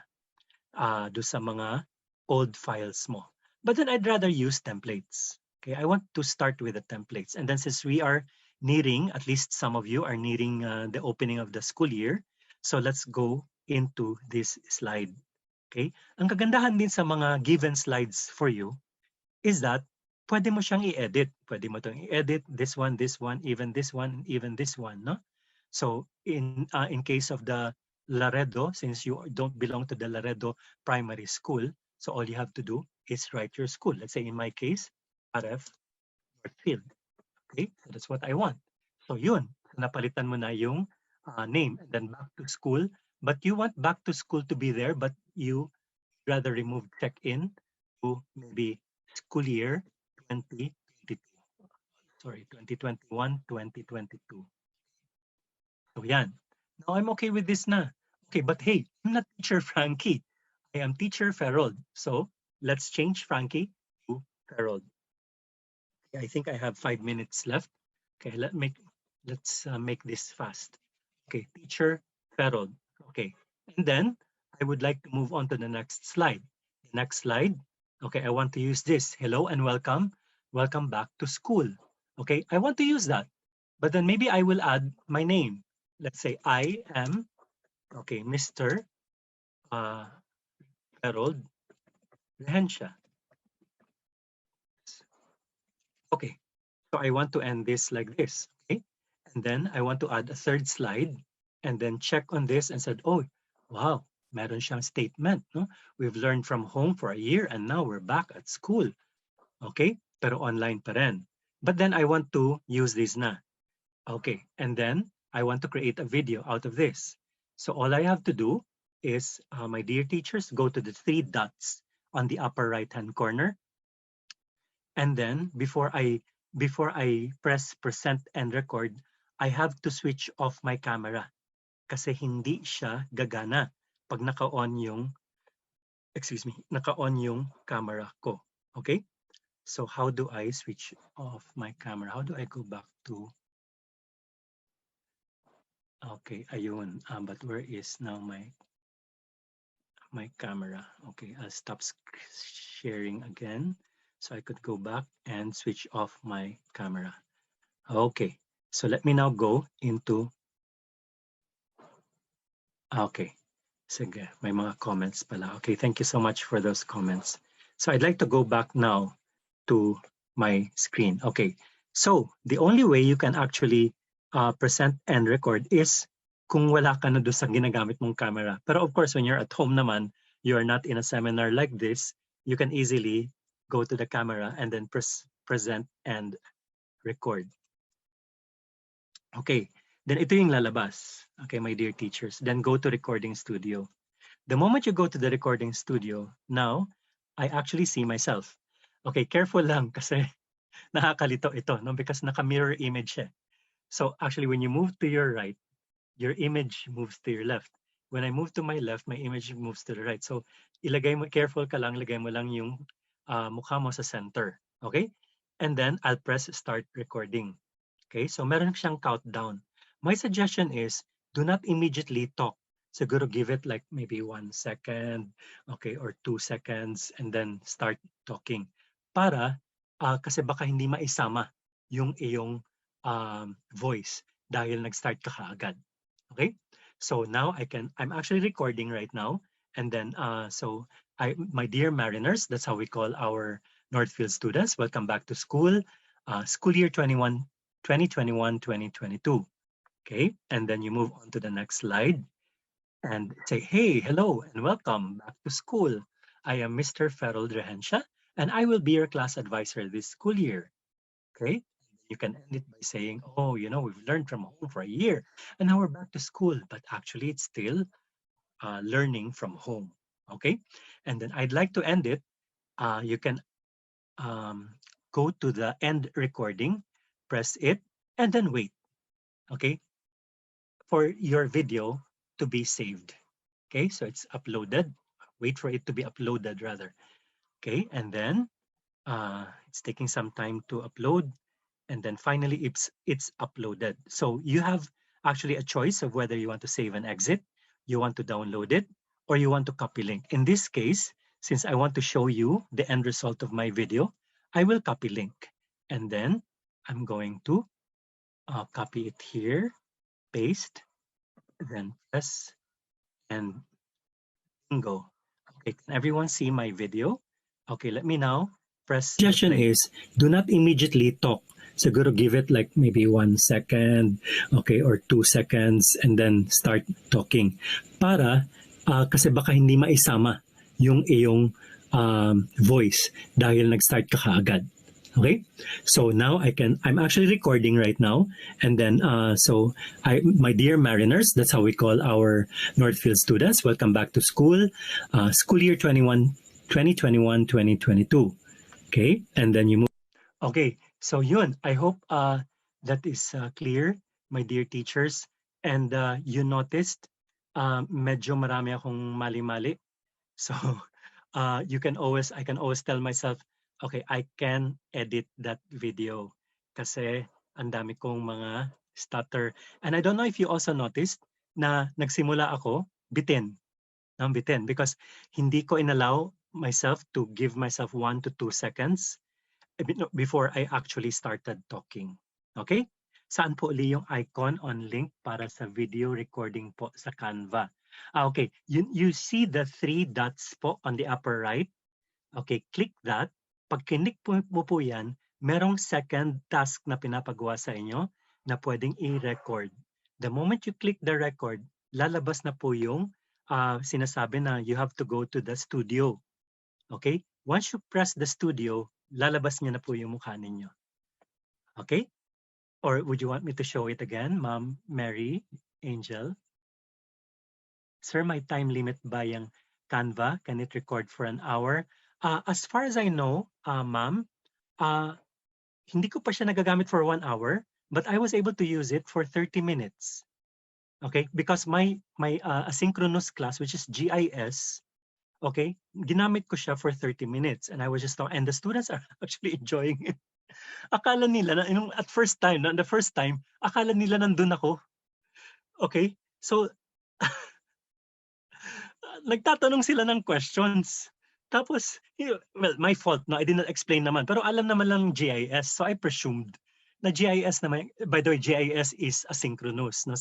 do sa mga old files mo. But then I'd rather use templates. Okay, I want to start with the templates. And then since we are nearing, at least some of you are nearing the opening of the school year, so let's go into this slide. Okay, ang kagandahan din sa mga given slides for you is that pwede mo siyang i-edit. Pwede mo itong i-edit, this one, even this one, even this one, no? So in case of the Laredo, since you don't belong to the Laredo Primary School, so all you have to do is write your school. Let's say in my case, RF Northfield. Okay, so that's what I want. So yun, napalitan mo na yung name and then back to school. But you want back to school to be there, but you rather remove check-in to maybe school year 2022. Sorry, 2021, 2022. So yan. Now I'm okay with this na. Okay, but hey, I'm not teacher Frankie. I am teacher Ferold. So let's change Frankie to Ferold. Okay, I think I have 5 minutes left. Okay, let's make this fast. Okay, teacher Ferold. Okay, and then I would like to move on to the next slide. The next slide. Okay, I want to use this. Hello and welcome. Welcome back to school. Okay, I want to use that. But then maybe I will add my name. Let's say I am, okay, Mr. Harold Regencia. Okay, so I want to end this like this, okay? And then I want to add a third slide and then check on this and said, oh, wow, meron siyang statement, no? We've learned from home for a year and now we're back at school, okay? Pero online pa rin. But then I want to use this na. Okay, and then I want to create a video out of this. So all I have to do is, my dear teachers, go to the 3 dots on the upper right-hand corner. And then before I press present and record, I have to switch off my camera kasi hindi siya gagana pag naka-on yung, naka-on yung camera ko. Okay? So how do I switch off my camera? How do I go back to, okay, ayun. But where is now my camera? Okay, I'll stop sharing again so I could go back and switch off my camera. Okay, so let me now go into, okay, sige, may mga comments pala. Okay, thank you so much for those comments. So I'd like to go back now to my screen. Okay, so the only way you can actually present and record is kung wala ka na doon sa ginagamit mong camera. Pero of course, when you're at home naman, you're not in a seminar like this, you can easily go to the camera and then present and record. Okay, then ito yung lalabas. Okay, my dear teachers. Then go to recording studio. The moment you go to the recording studio, now, I actually see myself. Okay, careful lang kasi nakakalito ito, no? Because naka-mirror image siya. So actually, when you move to your right, your image moves to your left. When I move to my left, my image moves to the right. So ilagay mo, careful ka lang, lagay mo lang yung mukha mo sa center. Okay? And then I'll press start recording. Okay, so meron siyang countdown. My suggestion is, do not immediately talk. Siguro give it like maybe 1 second, okay, or 2 seconds, and then start talking. Para, kasi baka hindi maisama yung iyong voice dahil nag-start ka kaagad. Okay, so now I'm actually recording right now. And then, my dear mariners, that's how we call our Northfield students. Welcome back to school. School year 2021-2022. Okay, and then you move on to the next slide and say, hey, hello, and welcome back to school. I am Mr. Ferold Regencia, and I will be your class advisor this school year. Okay, you can end it by saying, oh, you know, we've learned from home for a year, and now we're back to school, but actually it's still learning from home. Okay, and then I'd like to end it. You can go to the end recording, press it, and then wait, okay, for your video to be saved. Okay, so it's uploaded. Wait for it to be uploaded rather. Okay, and then it's taking some time to upload. And then finally, it's uploaded. So you have actually a choice of whether you want to save and exit, you want to download it, or you want to copy link. In this case, since I want to show you the end result of my video, I will copy link. And then I'm going to copy it here, paste, then press, and bingo. Okay, can everyone see my video? Okay, let me now press. Suggestion is, do not immediately talk. Siguro give it like maybe 1 second, okay, or 2 seconds, and then start talking. Para, kasi baka hindi maisama yung iyong voice dahil nag-start ka kaagad. Okay, so now I'm actually recording right now, and then my dear mariners, that's how we call our Northfield students. Welcome back to school, school year 2021-2022. Okay, and then you move. Okay, so yun, I hope that is clear, my dear teachers. And you noticed, medyo marami akong mali-mali. So I can always tell myself, okay, I can edit that video kasi ang dami kong mga stutter. And I don't know if you also noticed na nagsimula ako bitin, ng bitin because hindi ko inallow myself to give myself 1 to 2 seconds before I actually started talking. Okay? Saan po uli yung icon on link para sa video recording po sa Canva? Okay, you see the 3 dots po on the upper right. Okay, click that. Pag click mo po yan, merong second task na pinapagawa sa inyo na pwedeng i-record. The moment you click the record, lalabas na po yung sinasabi na you have to go to the studio. Okay? Once you press the studio, lalabas niya na po yung mukha ninyo. Okay? Or would you want me to show it again, Ma'am Mary, Angel? Sir, may time limit ba yung Canva? Can it record for an hour? As far as I know, ma'am, hindi ko pa siya nagagamit for 1 hour, but I was able to use it for 30 minutes. Okay? Because my asynchronous class, which is GIS, okay, ginamit ko siya for 30 minutes and I was just and the students are actually enjoying it. Akala nila na the first time, akala nila nandun ako. Okay? So nagtatanong sila ng questions. Tapos, well, my fault, no? I did not explain naman. Pero alam naman lang GIS. So I presumed na GIS naman, by the way, GIS is asynchronous. No?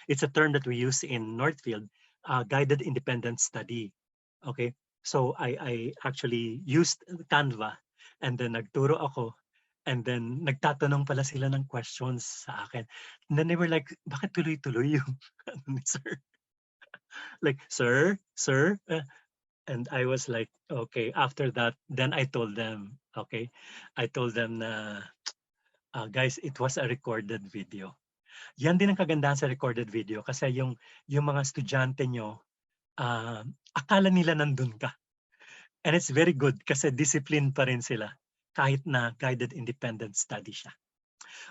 It's a term that we use in Northfield, guided independent study. Okay? So I actually used Canva and then nagturo ako and then nagtatanong pala sila ng questions sa akin. And then they were like, bakit tuloy-tuloy yung ano ni sir? Like, sir, and I was like, okay, after that, then I told them, okay, I told them na, guys, it was a recorded video. Yan din ang kagandahan sa recorded video kasi yung mga estudyante nyo, akala nila nandun ka. And it's very good kasi discipline pa rin sila kahit na guided independent study siya.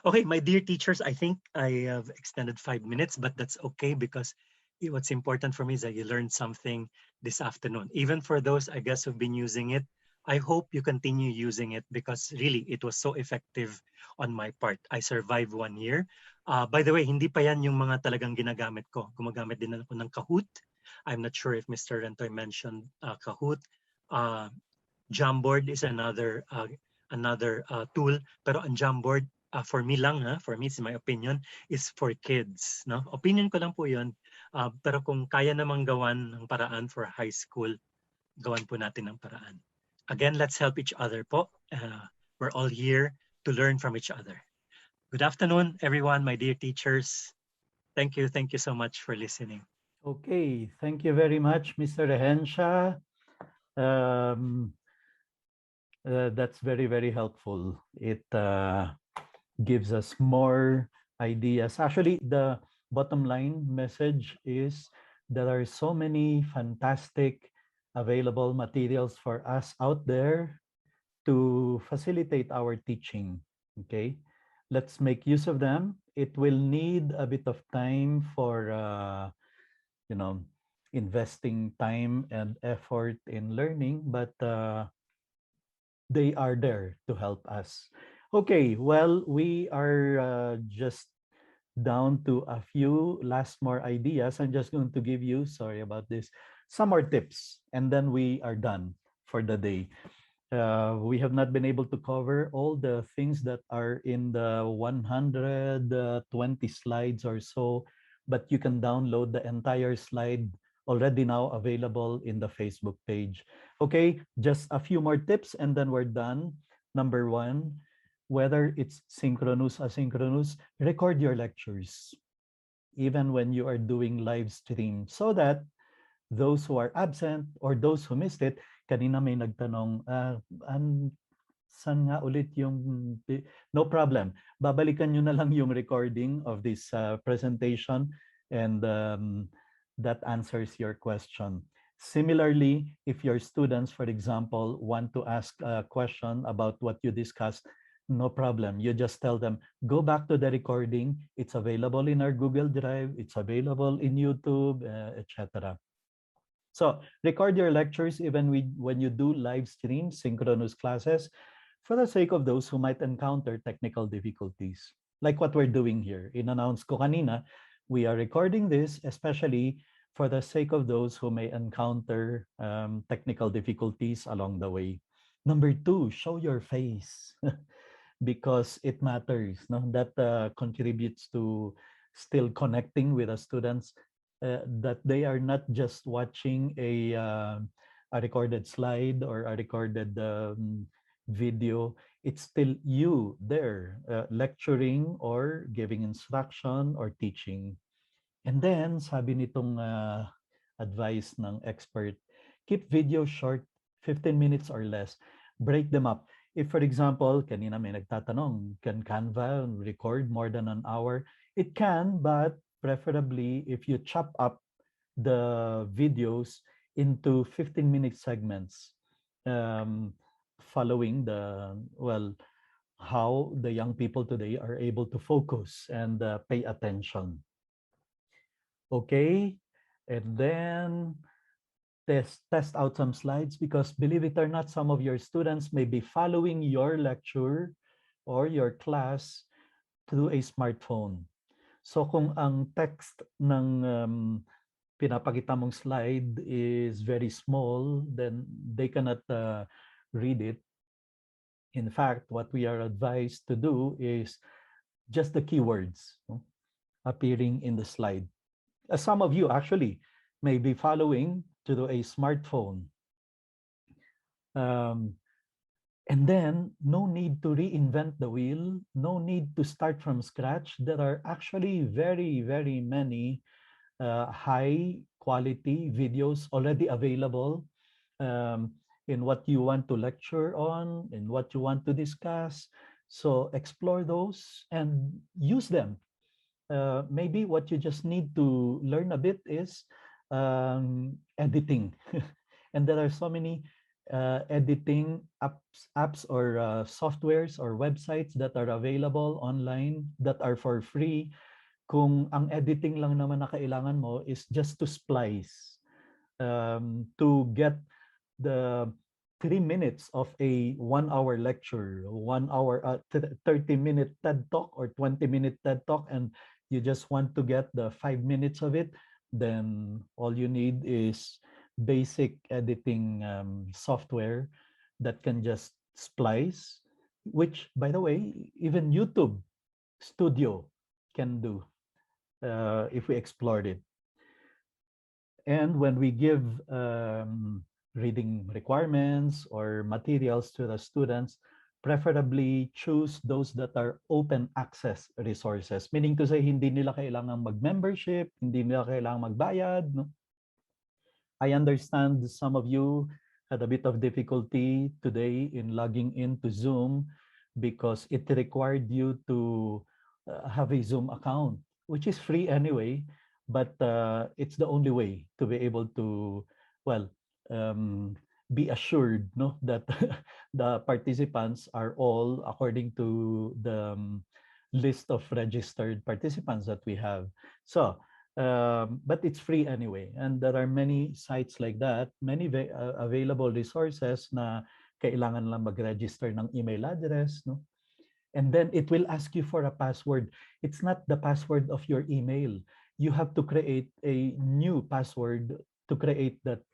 Okay, my dear teachers, I think I have extended 5 minutes, but that's okay because what's important for me is that you learned something this afternoon. Even for those, I guess, who've been using it, I hope you continue using it because really, it was so effective on my part. I survived 1 year. By the way, hindi pa yan yung mga talagang ginagamit ko. Gumagamit din ako ng Kahoot. I'm not sure if Mr. Rentoy mentioned Kahoot. Jamboard is another tool, pero ang Jamboard, for me lang, for me, it's my opinion, is for kids. No? Opinion ko lang po yun. Pero kung kaya namang gawan ng paraan for high school, gawan po natin ng paraan. Again, let's help each other po. We're all here to learn from each other. Good afternoon, everyone, my dear teachers. Thank you so much for listening. Okay, thank you very much, Mr. Regencia. That's very, very helpful. It gives us more ideas. Actually, the bottom line message is there are so many fantastic available materials for us out there to facilitate our teaching. Okay, let's make use of them. It will need a bit of time for investing time and effort in learning, but they are there to help us. Okay, well, we are just down to a few last more ideas. I'm just going to give you, sorry about this, some more tips, and then we are done for the day. We have not been able to cover all the things that are in the 120 slides or so, but you can download the entire slide already now available in the Facebook page. Okay, just a few more tips and then we're done. Number 1, whether it's synchronous, asynchronous, record your lectures, even when you are doing live stream, so that those who are absent or those who missed it, kanina may nagtanong, saan nga ulit yung, no problem. Babalikan nyo na lang yung recording of this presentation and that answers your question. Similarly, if your students, for example, want to ask a question about what you discussed, No problem. You just tell them, go back to the recording. It's available in our Google Drive. It's available in YouTube, etc. So record your lectures even when you do live stream synchronous classes for the sake of those who might encounter technical difficulties. Like what we're doing here. In-announce ko kanina, we are recording this especially for the sake of those who may encounter technical difficulties along the way. Number two, show your face. Because it matters. No? That contributes to still connecting with the students, that they are not just watching a recorded slide or a recorded video. It's still you there lecturing or giving instruction or teaching. And then, sabi nitong advice ng expert, keep videos short, 15 minutes or less. Break them up. If, for example, kanina may nagtatanong, can Canva record more than an hour? It can, but preferably if you chop up the videos into 15-minute segments, following how the young people today are able to focus and pay attention. Okay, and then test out some slides, because believe it or not, some of your students may be following your lecture or your class through a smartphone. So kung ang text ng pinapakita mong slide is very small, then they cannot read it. In fact, what we are advised to do is just the keywords appearing in the slide. Some of you actually may be following through a smartphone. And then no need to reinvent the wheel, no need to start from scratch. There are actually very, very many high quality videos already available in what you want to lecture on, in what you want to discuss. So explore those and use them. Maybe what you just need to learn a bit is editing. And there are so many editing apps or softwares or websites that are available online that are for free. Kung ang editing lang naman na kailangan mo is just to splice, to get the 3 minutes of a 1 hour lecture, 1 hour, 30-minute TED Talk or 20-minute TED Talk, and you just want to get the 5 minutes of it, then all you need is basic editing software that can just splice, which, by the way, even YouTube Studio can do if we explored it. And when we give reading requirements or materials to the students, preferably choose those that are open access resources. Meaning to say, hindi nila kailangang mag-membership, hindi nila kailangang magbayad. No? I understand some of you had a bit of difficulty today in logging into Zoom because it required you to have a Zoom account, which is free anyway, but it's the only way to be able to, be assured, no, that the participants are all according to the list of registered participants that we have. So, but it's free anyway, and there are many sites like that, many available resources na kailangan lang mag-register ng email address, no? And then it will ask you for a password. It's not the password of your email. You have to create a new password to create that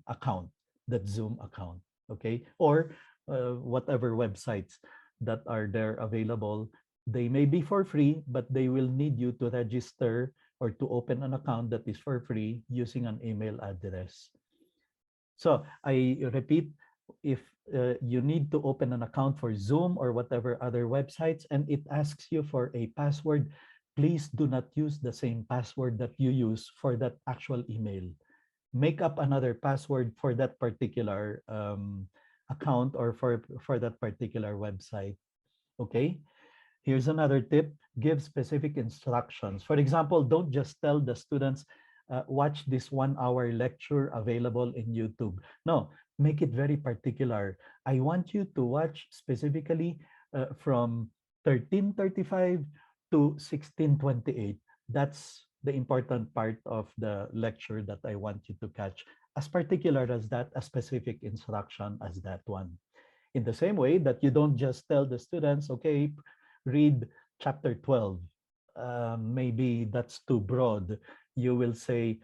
account, that Zoom account, okay? Or whatever websites that are there available. They may be for free, but they will need you to register or to open an account that is for free using an email address. So I repeat, if you need to open an account for Zoom or whatever other websites, and it asks you for a password, please do not use the same password that you use for that actual email. Make up another password for that particular account or for that particular website. Okay? Here's another tip. Give specific instructions. For example, don't just tell the students, watch this 1 hour lecture available in YouTube. No, make it very particular. I want you to watch specifically from 1335 to 1628. That's the important part of the lecture that I want you to catch. As particular as that, a specific instruction as that one. In the same way that you don't just tell the students, okay, read chapter 12. Maybe that's too broad. You will say,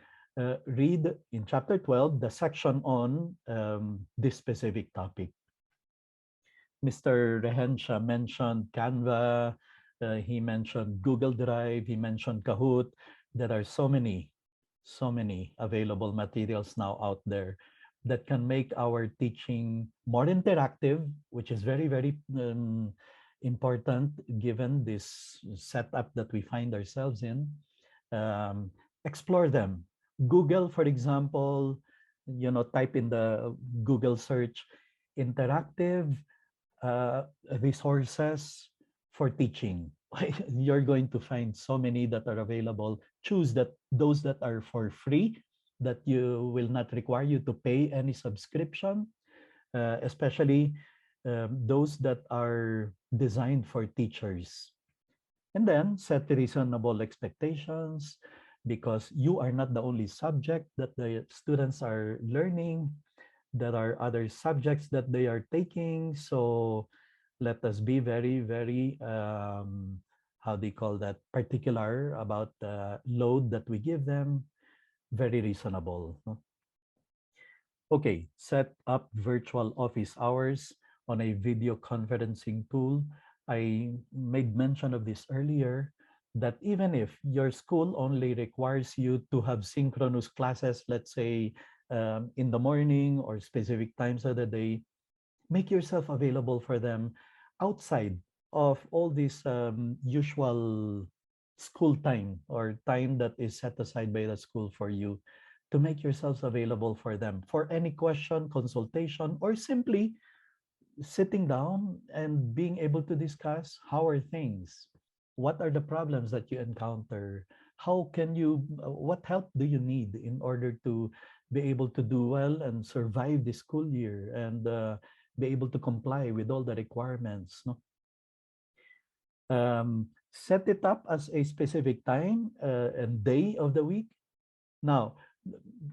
read in chapter 12 the section on this specific topic. Mr. Regencia mentioned Canva, he mentioned Google Drive, he mentioned Kahoot. There are so many available materials now out there that can make our teaching more interactive, which is very, very important given this setup that we find ourselves in. Um, Explore them. Google, for example, type in the Google search interactive resources for teaching. You're going to find so many that are available. Choose those that are for free, that you will not require you to pay any subscription, especially those that are designed for teachers. And then set reasonable expectations, because you are not the only subject that the students are learning. There are other subjects that they are taking. So let us be very, very, how do you call that, particular about the load that we give them. Very reasonable. No? Okay, set up virtual office hours on a video conferencing tool. I made mention of this earlier, that even if your school only requires you to have synchronous classes, let's say in the morning or specific times of the day, make yourself available for them outside of all this usual school time or time that is set aside by the school for you, to make yourselves available for them for any question, consultation, or simply sitting down and being able to discuss how are things, what are the problems that you encounter, how can you, what help do you need in order to be able to do well and survive the school year, and be able to comply with all the requirements. No? Set it up as a specific time and day of the week. Now,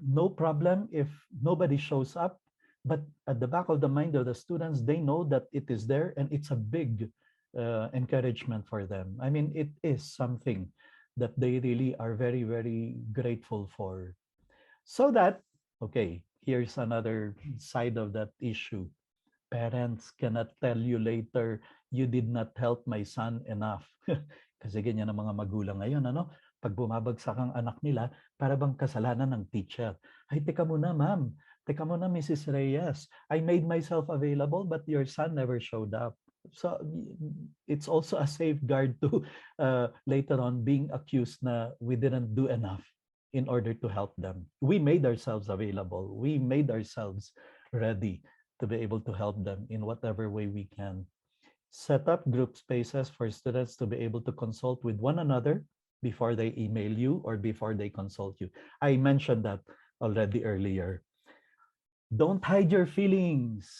no problem if nobody shows up, but at the back of the mind of the students, they know that it is there, and it's a big encouragement for them. I mean, it is something that they really are very, very grateful for. So that, okay, here's another side of that issue. Parents cannot tell you later, you did not help my son enough. Kasi ganyan ang mga magulang ngayon, ano? Pag bumabagsak ang anak nila, para bang kasalanan ng teacher. Ay, teka muna, ma'am. Teka muna, Mrs. Reyes. I made myself available, but your son never showed up. So, it's also a safeguard to later on being accused na we didn't do enough in order to help them. We made ourselves available. We made ourselves ready to be able to help them in whatever way we can. Set up group spaces for students to be able to consult with one another before they email you or before they consult you. I mentioned that already earlier. Don't hide your feelings.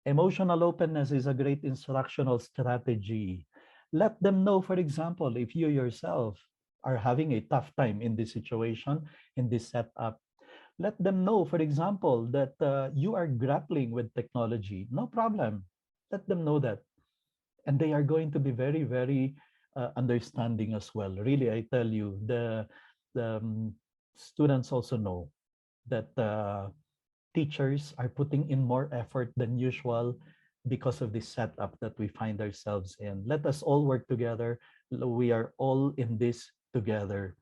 Emotional openness is a great instructional strategy. Let them know, for example, if you yourself are having a tough time in this situation, in this setup, let them know, for example, that you are grappling with technology. No problem. Let them know that. And they are going to be very, very understanding as well. Really, I tell you, the students also know that teachers are putting in more effort than usual because of this setup that we find ourselves in. Let us all work together. We are all in this together.